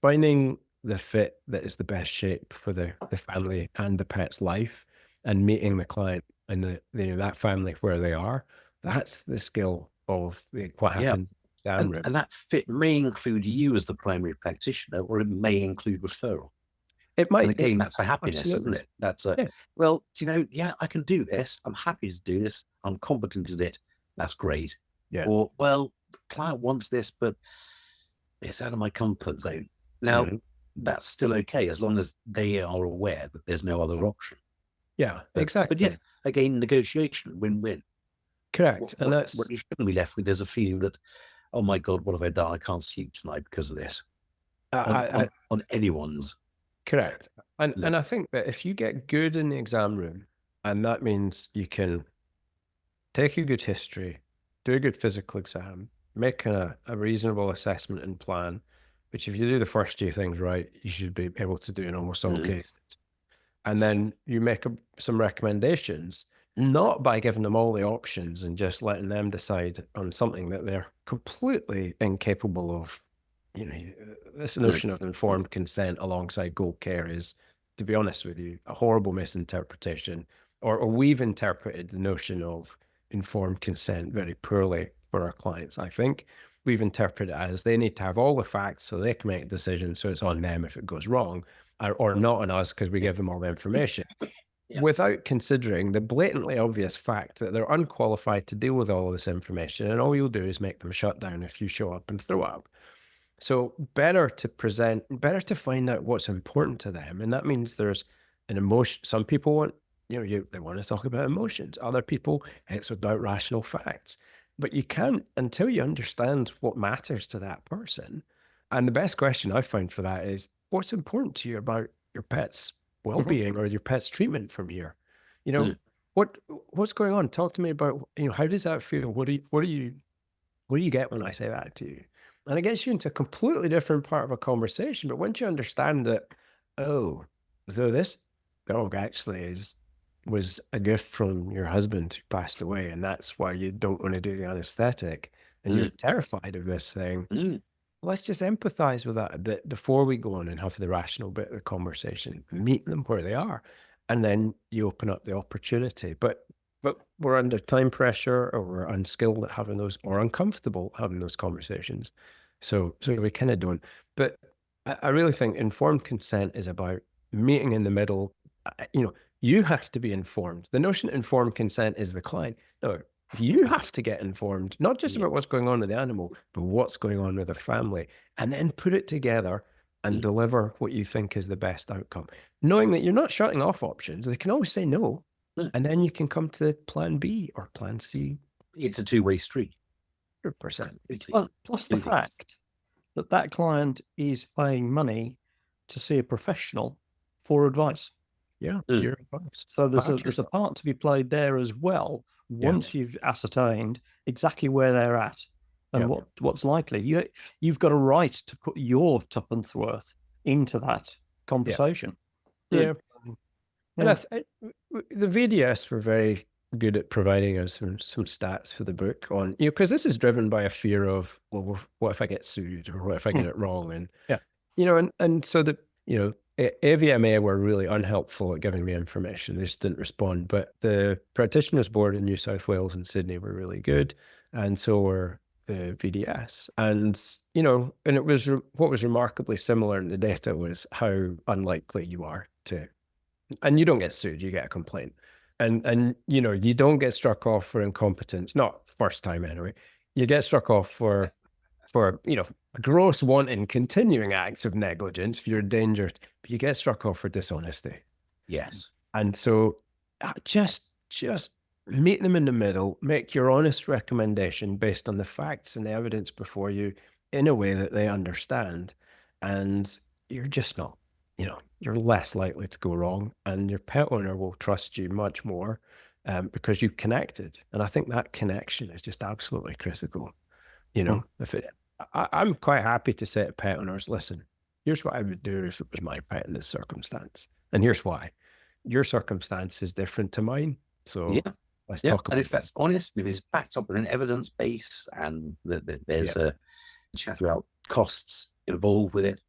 finding the fit that is the best shape for the family and the pet's life, and meeting the client and that family where they are. That's the skill of what happens down room. And that fit may include you as the primary practitioner, or it may include referral. It might. And again, that's a happiness, Absolutely. isn't it? That's well, I can do this. I'm happy to do this. I'm competent at it. That's great. Yeah. Or, well, the client wants this, but it's out of my comfort zone. Now, that's still okay, as long as they are aware that there's no other option. Yeah, exactly. But yet, again, negotiation, win-win. Correct. And that's what you shouldn't be left with. There's a feeling that, oh my God, what have I done? I can't sleep tonight because of this. On anyone's. Correct. And I think that if you get good in the exam room, and that means you can take a good history, do a good physical exam, make a reasonable assessment and plan, which if you do the first two things right, you should be able to do in almost all cases. And then you make some recommendations, not by giving them all the options and just letting them decide on something that they're completely incapable of. You know, this notion of informed consent alongside goal care is, to be honest with you, a horrible misinterpretation, or we've interpreted the notion of informed consent very poorly for our clients. I think we've interpreted it as they need to have all the facts so they can make a decision, so it's on them if it goes wrong, or not on us because we give them all the information, without considering the blatantly obvious fact that they're unqualified to deal with all of this information, and all you'll do is make them shut down if you show up and throw up. So better to find out what's important to them. And that means there's an emotion. Some people want, they want to talk about emotions. Other people, it's about rational facts. But you can't until you understand what matters to that person. And the best question I've found for that is, what's important to you about your pet's well-being or your pet's treatment from here? What's going on? Talk to me about, how does that feel? What do you get when I say that to you? And it gets you into a completely different part of a conversation. But once you understand that, so this dog actually was a gift from your husband who passed away, and that's why you don't want to do the anesthetic, and you're terrified of this thing. Let's just empathize with that a bit before we go on and have the rational bit of the conversation. Meet them where they are, and then you open up the opportunity. But we're under time pressure, or we're unskilled at having those, or uncomfortable having those conversations. So we kind of don't. But I really think informed consent is about meeting in the middle. You have to be informed. The notion of informed consent is the client. No, you have to get informed, not just about what's going on with the animal, but what's going on with the family, and then put it together and deliver what you think is the best outcome. Knowing that you're not shutting off options. They can always say no. And then you can come to plan B or plan C. It's a two-way street. 100%. Well, plus the fact that client is paying money to see a professional for advice. Yeah, your advice. So there's a part to be played there as well. Once you've ascertained exactly where they're at and what's likely, you've got a right to put your tuppence worth into that conversation. Yeah. And the VDS were very good at providing us some stats for the book on, because this is driven by a fear of, well, what if I get sued, or what if I get it wrong? And, and so AVMA were really unhelpful at giving me information. They just didn't respond. But the Practitioners Board in New South Wales and Sydney were really good. And so were the VDS. And, and it was, what was remarkably similar in the data was how unlikely you are to, and you don't get sued, you get a complaint. And you don't get struck off for incompetence, not first time anyway. You get struck off for gross wanton continuing acts of negligence if you're endangered, but you get struck off for dishonesty. Yes. And so just meet them in the middle, make your honest recommendation based on the facts and the evidence before you in a way that they understand. And you're just not, you're less likely to go wrong, and your pet owner will trust you much more because you've connected. And I think that connection is just absolutely critical. I'm quite happy to say to pet owners, listen, here's what I would do if it was my pet in this circumstance. And here's why. Your circumstance is different to mine. So let's talk about it. And if that's honest, if it's backed up with an evidence base, and there's a chat about costs involved with it,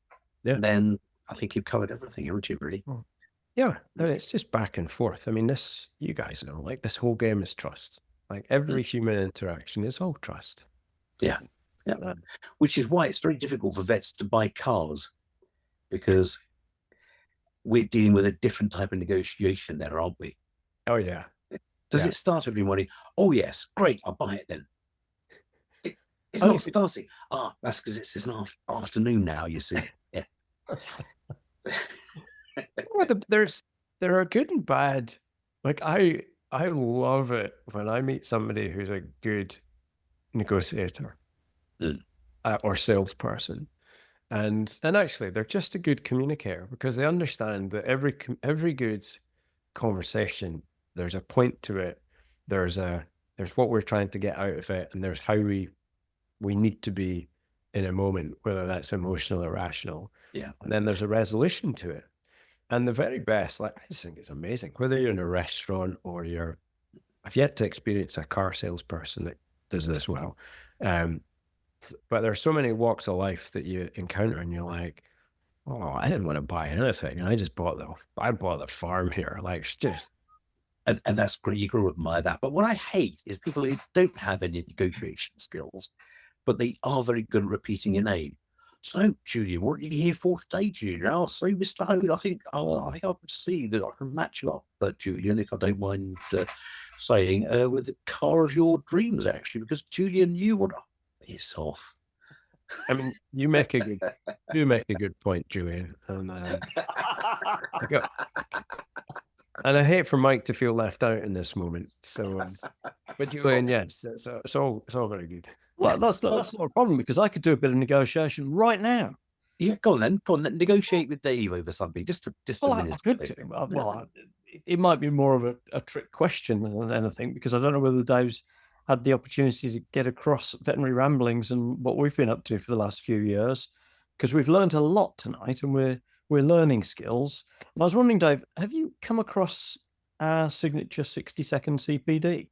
then I think you've covered everything, haven't you, really? Yeah, no, it's just back and forth. I mean, you guys know, like, this whole game is trust. Like, every human interaction is all trust. Yeah. Which is why it's very difficult for vets to buy cars, because we're dealing with a different type of negotiation there, aren't we? Oh, yeah. Does it start every morning? Oh, yes, great, I'll buy it then. It's not starting. That's because it's an afternoon now, you see. Yeah. There are good and bad. Like, I love it when I meet somebody who's a good negotiator or salesperson, and actually they're just a good communicator, because they understand that every good conversation, there's a point to it, there's a there's what we're trying to get out of it, and there's how we need to be in a moment, whether that's emotional or rational. Yeah. And then there's a resolution to it. And the very best, like, I just think it's amazing, whether you're in a restaurant or I've yet to experience a car salesperson that does this well. But there's so many walks of life that you encounter and you're like, oh, I didn't want to buy anything. And I bought the farm here. Like, it's just. And that's great. You can admire that. But what I hate is people who don't have any negotiation skills, but they are very good at repeating your name. So, Julian, what are you here for today, Julian? Oh, so, Mr. Hone, I think I would see that I can match you up, Julian, if I don't mind saying, with the car of your dreams, actually, because, Julian, you would piss off. I mean, you make a good point, Julian. And and I hate for Mike to feel left out in this moment. So, but Julian, yes, it's all very good. Well, that's not a problem, because I could do a bit of negotiation right now. Yeah, go on then. Go on, negotiate with Dave over something. Just a minute. I could do. Well, it might be more of a trick question than anything, because I don't know whether Dave's had the opportunity to get across Veterinary Ramblings and what we've been up to for the last few years, because we've learned a lot tonight and we're learning skills. And I was wondering, Dave, have you come across our signature 60-second CPD?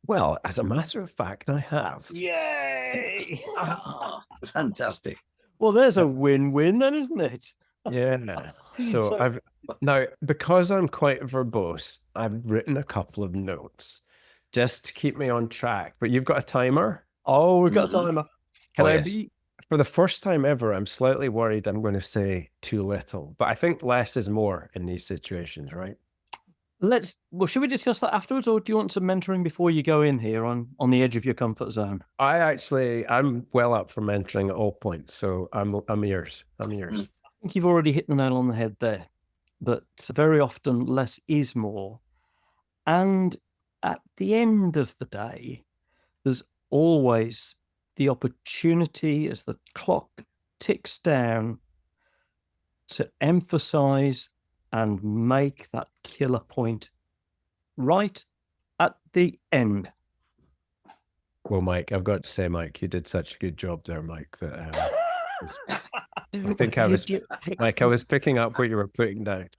Well, as a matter of fact, I have. Yay! Fantastic. Well, there's a win-win then, isn't it? Yeah. So I've now, because I'm quite verbose, I've written a couple of notes just to keep me on track. But you've got a timer? Oh, we've got a timer. Can I be, for the first time ever, I'm slightly worried I'm going to say too little, but I think less is more in these situations, right? Should we discuss that afterwards, or do you want some mentoring before you go in here on the edge of your comfort zone? I'm well up for mentoring at all points, so I'm yours. I think you've already hit the nail on the head there, that very often less is more. And at the end of the day, there's always the opportunity, as the clock ticks down, to emphasize and make that killer point right at the end. Well, Mike, I've got to say, Mike, you did such a good job there, Mike, that I think I was picking up what you were putting down.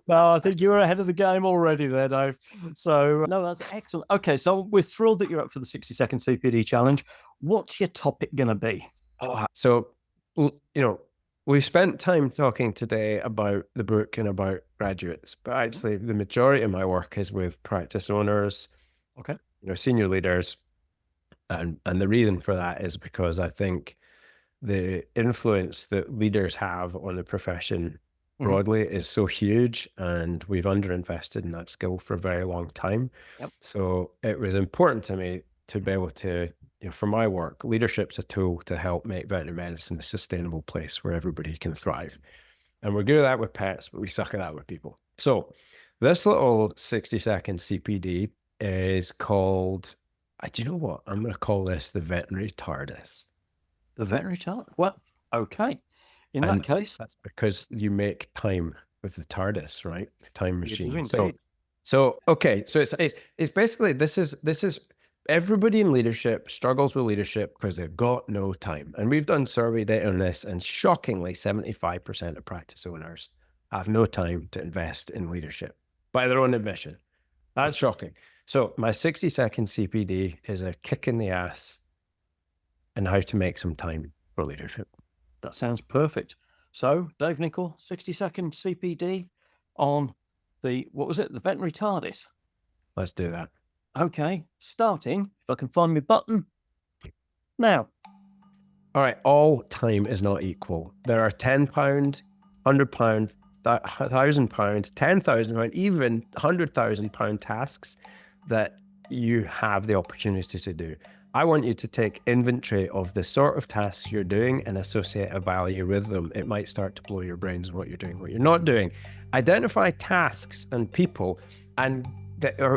No, I think you were ahead of the game already there, Dave. So, no, that's excellent. Okay, so we're thrilled that you're up for the 60-second CPD challenge. What's your topic going to be? So, we've spent time talking today about the book and about graduates, but actually the majority of my work is with practice owners, okay, senior leaders. And the reason for that is because I think the influence that leaders have on the profession broadly is so huge, and we've underinvested in that skill for a very long time. Yep. So it was important to me to be able to, for my work, leadership's a tool to help make veterinary medicine a sustainable place where everybody can thrive. And we're good at that with pets, but we suck at that with people. So this little 60-second CPD is called, do you know what? I'm going to call this the Veterinary TARDIS. The Veterinary TARDIS? Well, okay. In that case, that's because you make time with the TARDIS, right? The time machine. So it's basically, this is everybody in leadership struggles with leadership because they've got no time. And we've done survey data on this, and shockingly, 75% of practice owners have no time to invest in leadership by their own admission. That's shocking. So my 60-second CPD is a kick in the ass and how to make some time for leadership. That sounds perfect. So, Dave Nicol, 60-second CPD on the Veterinary TARDIS. Let's do that. Okay, starting, if I can find my button, now. All right, all time is not equal. There are £10, £100, £1,000, £10,000, even £100,000 tasks that you have the opportunity to do. I want you to take inventory of the sort of tasks you're doing and associate a value with them. It might start to blow your brains what you're doing, what you're not doing. Identify tasks and people and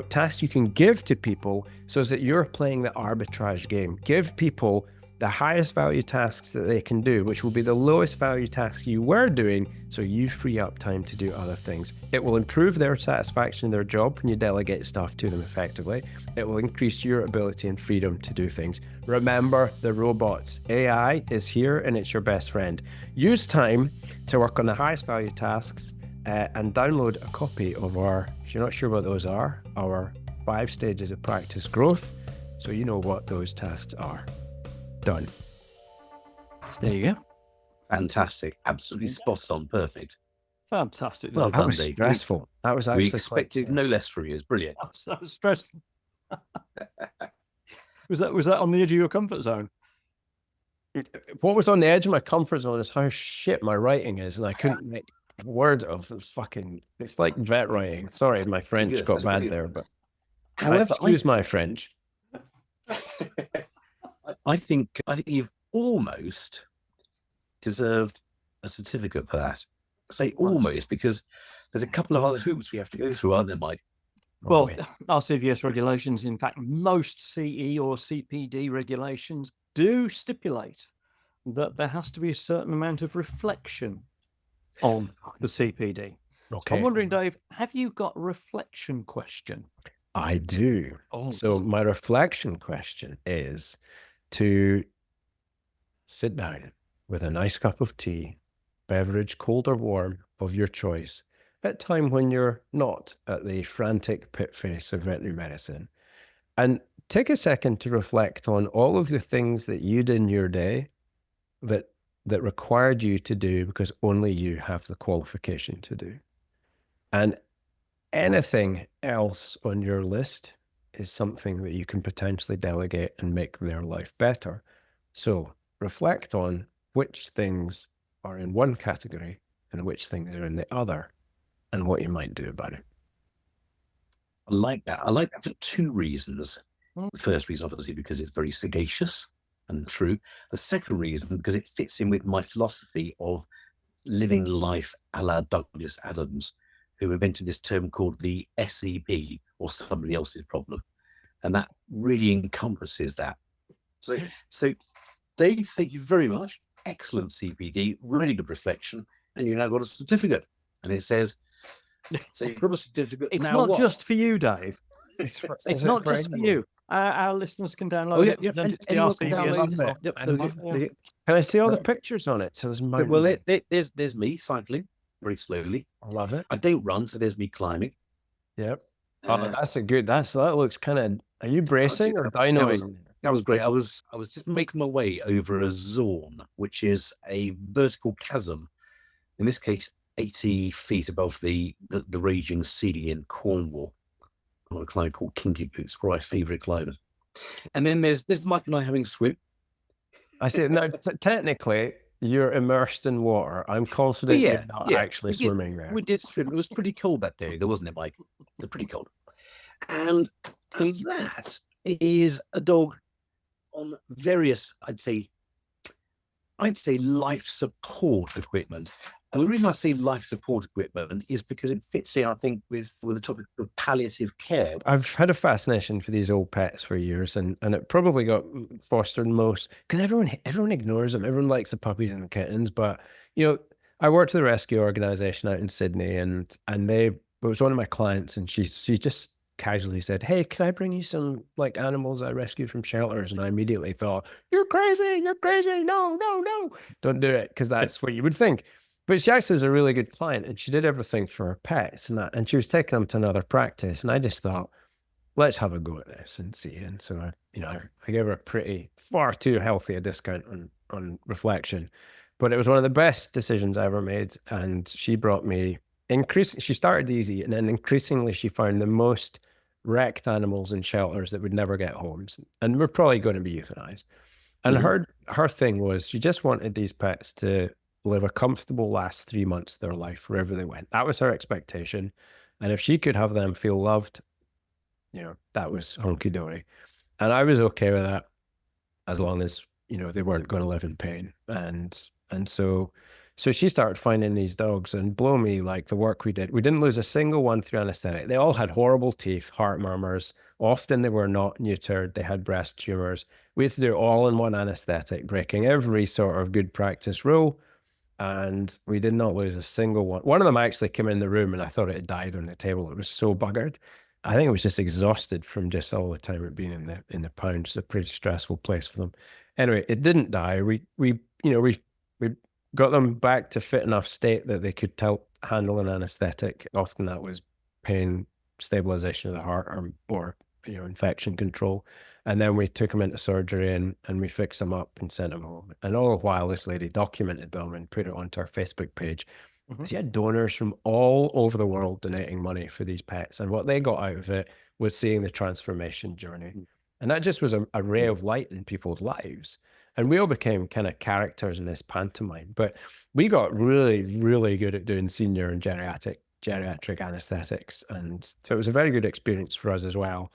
tasks you can give to people so that you're playing the arbitrage game. Give people the highest value tasks that they can do, which will be the lowest value tasks you were doing, so you free up time to do other things. It will improve their satisfaction in their job when you delegate stuff to them effectively. It will increase your ability and freedom to do things. Remember the robots. AI is here and it's your best friend. Use time to work on the highest value tasks and download a copy of our, if you're not sure what those are, our 5 stages of practice growth, so you know what those tasks are. Done. There you go. Fantastic. Absolutely spot on. Perfect. Fantastic. Well That done, was Dave. stressful. That was actually We expected no less from you. It's brilliant. So stressful. Was that on the edge of your comfort zone? What was on the edge of my comfort zone is how shit my writing is, and I couldn't make a word of it. Fucking, it's like vet writing. Sorry, my French Good, got that's bad brilliant. there, but However, excuse my French. I think you've almost deserved a certificate for that. I say almost because there's a couple of other hoops we have to go through, aren't there, Mike? Well, our CVS regulations, in fact, most CE or CPD regulations do stipulate that there has to be a certain amount of reflection on the CPD. So Okay. I'm wondering, Dave, have you got a reflection question? I do. Oh, So my reflection question is to sit down with a nice cup of tea, beverage, cold or warm, of your choice, at a time when you're not at the frantic pit face of veterinary medicine, and take a second to reflect on all of the things that you did in your day that required you to do because only you have the qualification to do. And anything else on your list is something that you can potentially delegate and make their life better. So reflect on which things are in one category and which things are in the other, and what you might do about it. I like that. I like that for 2 reasons. Mm. The first reason, obviously, because it's very sagacious and true. The second reason, because it fits in with my philosophy of living life a la Douglas Adams, who invented this term called the SEP, or somebody else's problem. And that really encompasses that. So Dave, thank you very much. Excellent CPD, really good reflection. And you now got a certificate. And it says, so you've got a certificate. It's now not what? just for you, Dave. It's It's not just for you. Our listeners can download Oh, yeah, it. yeah. present it to the Anyone can RCVS. download it. Yep, I there we love go. it. There Can I see all the Right. pictures on it? So there's you go. mountain. Well, there's me cycling very slowly. I love it. I don't run, so there's me climbing. Yep. Uh, That's a good. That looks kind of. Are you bracing or that was- dynoing? That was great. I was just making my way over a zone, which is a vertical chasm. In this case, 80 feet above the raging sea in Cornwall, on a climb called Kinky Boots, my favourite climber. And then there's Mike and I having a swim. I say now. Technically, you're immersed in water. I'm confident Yeah, you're not yeah. actually We did- swimming there. We did swim. It was pretty cold that day, though, wasn't it, Mike? It was pretty cold. And that is a dog on various, I'd say life support equipment. And the reason I say life support equipment is because it fits in, I think, with the topic of palliative care. I've had a fascination for these old pets for years, and it probably got fostered most because everyone ignores them. Everyone likes the puppies and the kittens, but I worked with a rescue organization out in Sydney, and it was one of my clients, and she just casually said, "Hey, can I bring you some like animals I rescued from shelters?" And I immediately thought, "You're crazy! You're crazy! No, don't do it," because that's what you would think. But she actually was a really good client, and she did everything for her pets, and she was taking them to another practice, and I just thought, let's have a go at this and see. And so I gave her a far too healthy a discount on reflection, but it was one of the best decisions I ever made. And she brought me she started easy, and then increasingly she found the most wrecked animals in shelters that would never get homes and were probably going to be euthanized. And her thing was she just wanted these pets to live a comfortable last 3 months of their life wherever they went. That was her expectation. And if she could have them feel loved, that was hunky-dory. And I was okay with that as long as, they weren't going to live in pain. And so she started finding these dogs, and blow me, like the work we did. We didn't lose a single one through anesthetic. They all had horrible teeth, heart murmurs, Often they were not neutered. They had breast tumors. We had to do it all in one anesthetic, breaking every sort of good practice rule. And we did not lose a single one. One of them actually came in the room and I thought it had died on the table. It was so buggered. I think it was just exhausted from just all the time it being in the pound. It's a pretty stressful place for them. Anyway, it didn't die. We got them back to fit enough state that they could handle an anesthetic. Often that was pain stabilization of the heart or infection control. And then we took them into surgery and we fixed them up and sent them home. And all the while, this lady documented them and put it onto our Facebook page. She had donors from all over the world donating money for these pets. And what they got out of it was seeing the transformation journey. And that just was a ray of light in people's lives. And we all became kind of characters in this pantomime. But we got really, really good at doing senior and geriatric anesthetics. And so it was a very good experience for us as well.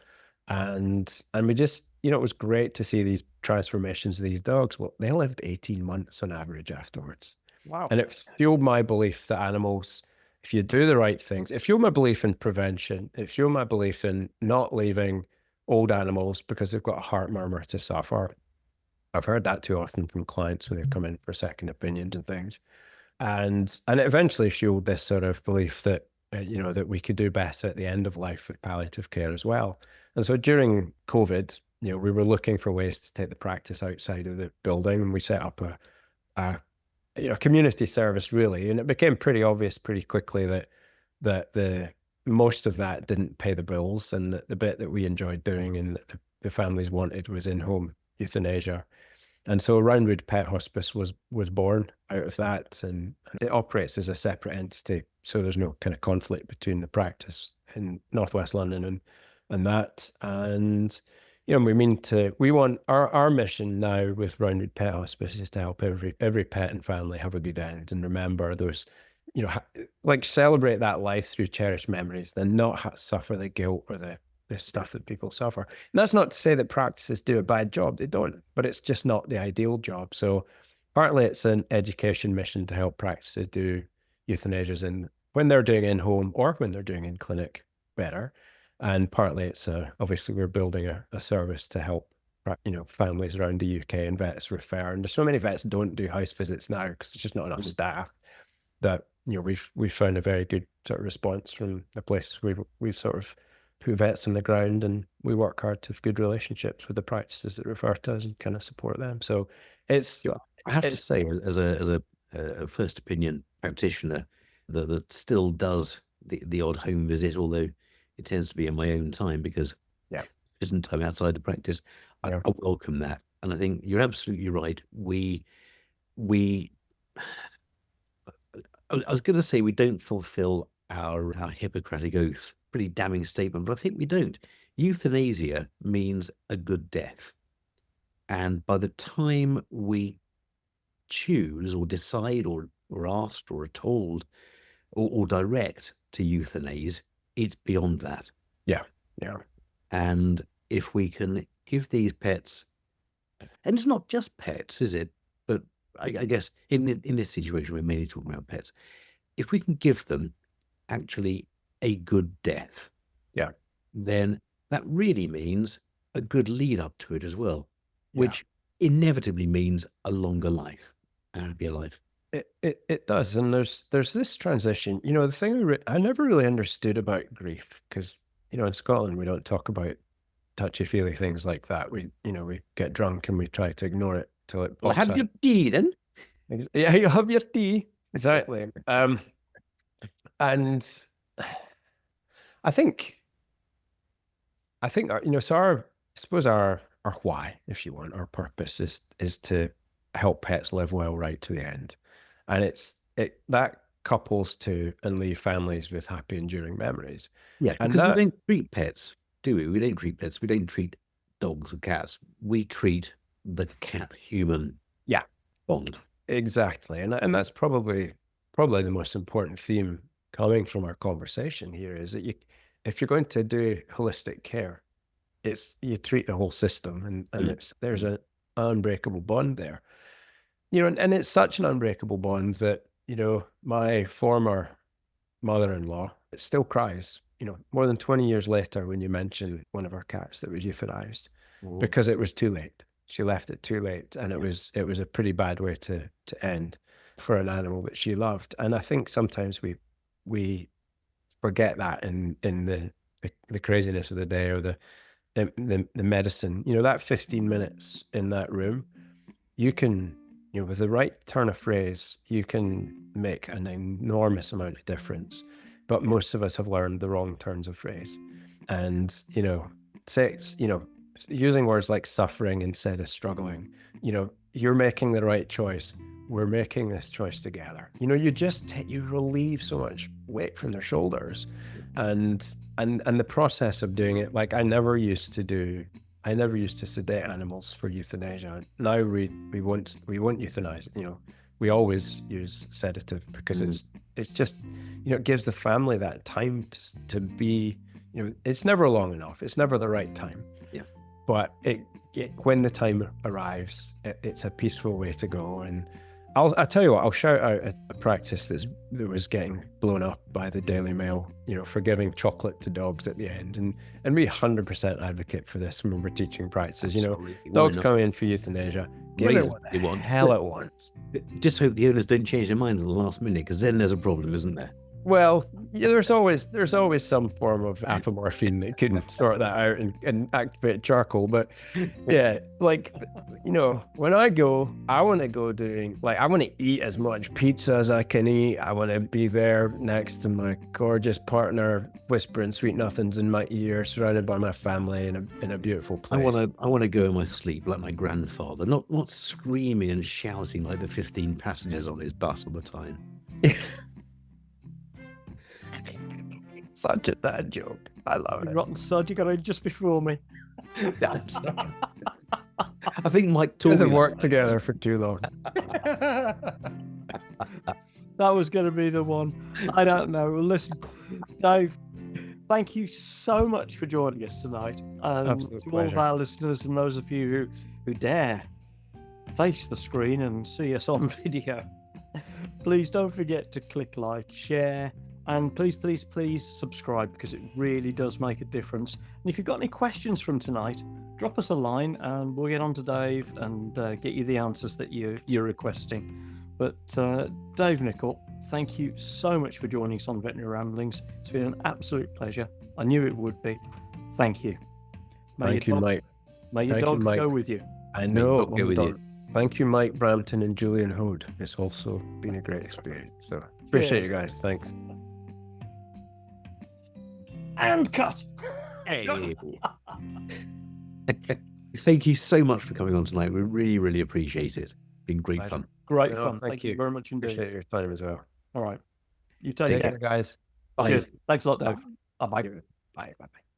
And we just, it was great to see these transformations of these dogs. Well, they lived 18 months on average afterwards. Wow. And it fueled my belief that animals, if you do the right things, it fueled my belief in prevention. It fueled my belief in not leaving old animals because they've got a heart murmur to suffer. I've heard that too often from clients when they've come in for second opinions and things. And it eventually fueled this sort of belief that, that we could do better at the end of life with palliative care as well. And so during COVID, we were looking for ways to take the practice outside of the building, and we set up a community service really. And it became pretty obvious pretty quickly that the most of that didn't pay the bills, and that the bit that we enjoyed doing and that the families wanted was in-home euthanasia. And so Roundwood Pet Hospice was born out of that, and it operates as a separate entity. So there's no kind of conflict between the practice in Northwest London and that. And we want our mission now with Roundwood Pet Hospice is to help every pet and family have a good end and remember those, celebrate that life through cherished memories, then not suffer the guilt or the stuff that people suffer. And that's not to say that practices do a bad job. They don't, but it's just not the ideal job. So partly it's an education mission to help practices do euthanasias when they're doing in-home or when they're doing in-clinic better. And partly it's obviously we're building a service to help families around the UK and vets refer. And there's so many vets don't do house visits now because there's just not enough staff that we've found a very good sort of response from the place we've sort of put vets on the ground, and we work hard to have good relationships with the practices that refer to us and kind of support them. So it's I have to say, as a first opinion practitioner that still does the odd home visit, although it tends to be in my own time because there isn't time outside the practice. I welcome that, and I think you're absolutely right. I was going to say we don't fulfill our Hippocratic oath. Pretty damning statement, but I think we don't. Euthanasia means a good death. And by the time we choose or decide or asked or are told or direct to euthanize, it's beyond that. Yeah. And if we can give these pets, and it's not just pets, is it? But I guess in this situation, we're mainly talking about pets. If we can give them actually a good death, then that really means a good lead up to it as well, which inevitably means a longer life, a happier life. It does, and there's this transition. The thing I never really understood about grief, because in Scotland we don't talk about touchy feely things like that. We get drunk and we try to ignore it till it. Well, have your tea then. Yeah, you have your tea exactly. And I think our why, if you want, our purpose is to help pets live well right to the end. And that couples to and leave families with happy, enduring memories. Yeah, and because we don't treat pets, do we? We don't treat pets. We don't treat dogs or cats. We treat the cat-human bond. Exactly. And that's probably the most important theme coming from our conversation here is that if you're going to do holistic care, you treat the whole system, and there's an unbreakable bond there. And it's such an unbreakable bond that my former mother-in-law still cries more than 20 years later when you mention one of our cats that was euthanized because it was too late. She left it too late, and it was a pretty bad way to end for an animal that she loved. And I think sometimes we forget that in the craziness of the day or the medicine. That 15 minutes in that room, you can, with the right turn of phrase, you can make an enormous amount of difference. But most of us have learned the wrong turns of phrase, and using words like suffering instead of struggling. You're making the right choice. We're making this choice together. You relieve so much weight from their shoulders, and the process of doing it. Like I never used to sedate animals for euthanasia. Now we won't euthanize. We always use sedative because it's just, it gives the family that time to be, it's never long enough. It's never the right time. Yeah. But when the time arrives, it's a peaceful way to go. And I'll tell you what, I'll shout out a practice that was getting blown up by the Daily Mail, for giving chocolate to dogs at the end. And we 100% advocate for this when we're teaching practices. Dogs come in for euthanasia, give it what they want, hell it wants. Just hope the owners don't change their mind at the last minute, because then there's a problem, isn't there? Well, there's always some form of apomorphine that can sort that out and activate charcoal. But yeah, when I go, I want to go doing, I want to eat as much pizza as I can eat. I want to be there next to my gorgeous partner, whispering sweet nothings in my ear, surrounded by my family in a beautiful place. I want to go in my sleep like my grandfather, not screaming and shouting like the 15 passengers on his bus all the time. Such a bad joke. I love it. Rotten sod, you got it just before me. I'm sorry. I think Mike told me hasn't worked together for too long. That was going to be the one. I don't know. Well, listen, Dave, thank you so much for joining us tonight. Absolute to all pleasure. of our listeners and those of you who dare face the screen and see us on video, please don't forget to click like, share, and please subscribe, because it really does make a difference. And if you've got any questions from tonight, drop us a line and we'll get on to Dave and get you the answers that you're requesting. But Dave Nicol, thank you so much for joining us on Veterinary Ramblings. It's been an absolute pleasure. I knew it would be. Thank you. Thank you, Mike. May your Thank you, dog Mike. go with you. I know. Go with you. Thank you, Mike Brampton and Julian Hode. It's also been a great experience. So appreciate Cheers. you guys. Thanks. And cut. Hey. Thank you so much for coming on tonight. We really, really appreciate it. Been great Pleasure. fun. Great No, fun. thank Thank you you. very much indeed. Appreciate your time as well. All right. You take Take care. care, guys. Bye. Cheers. Thanks a lot, Dave. Bye-bye. Bye. Bye.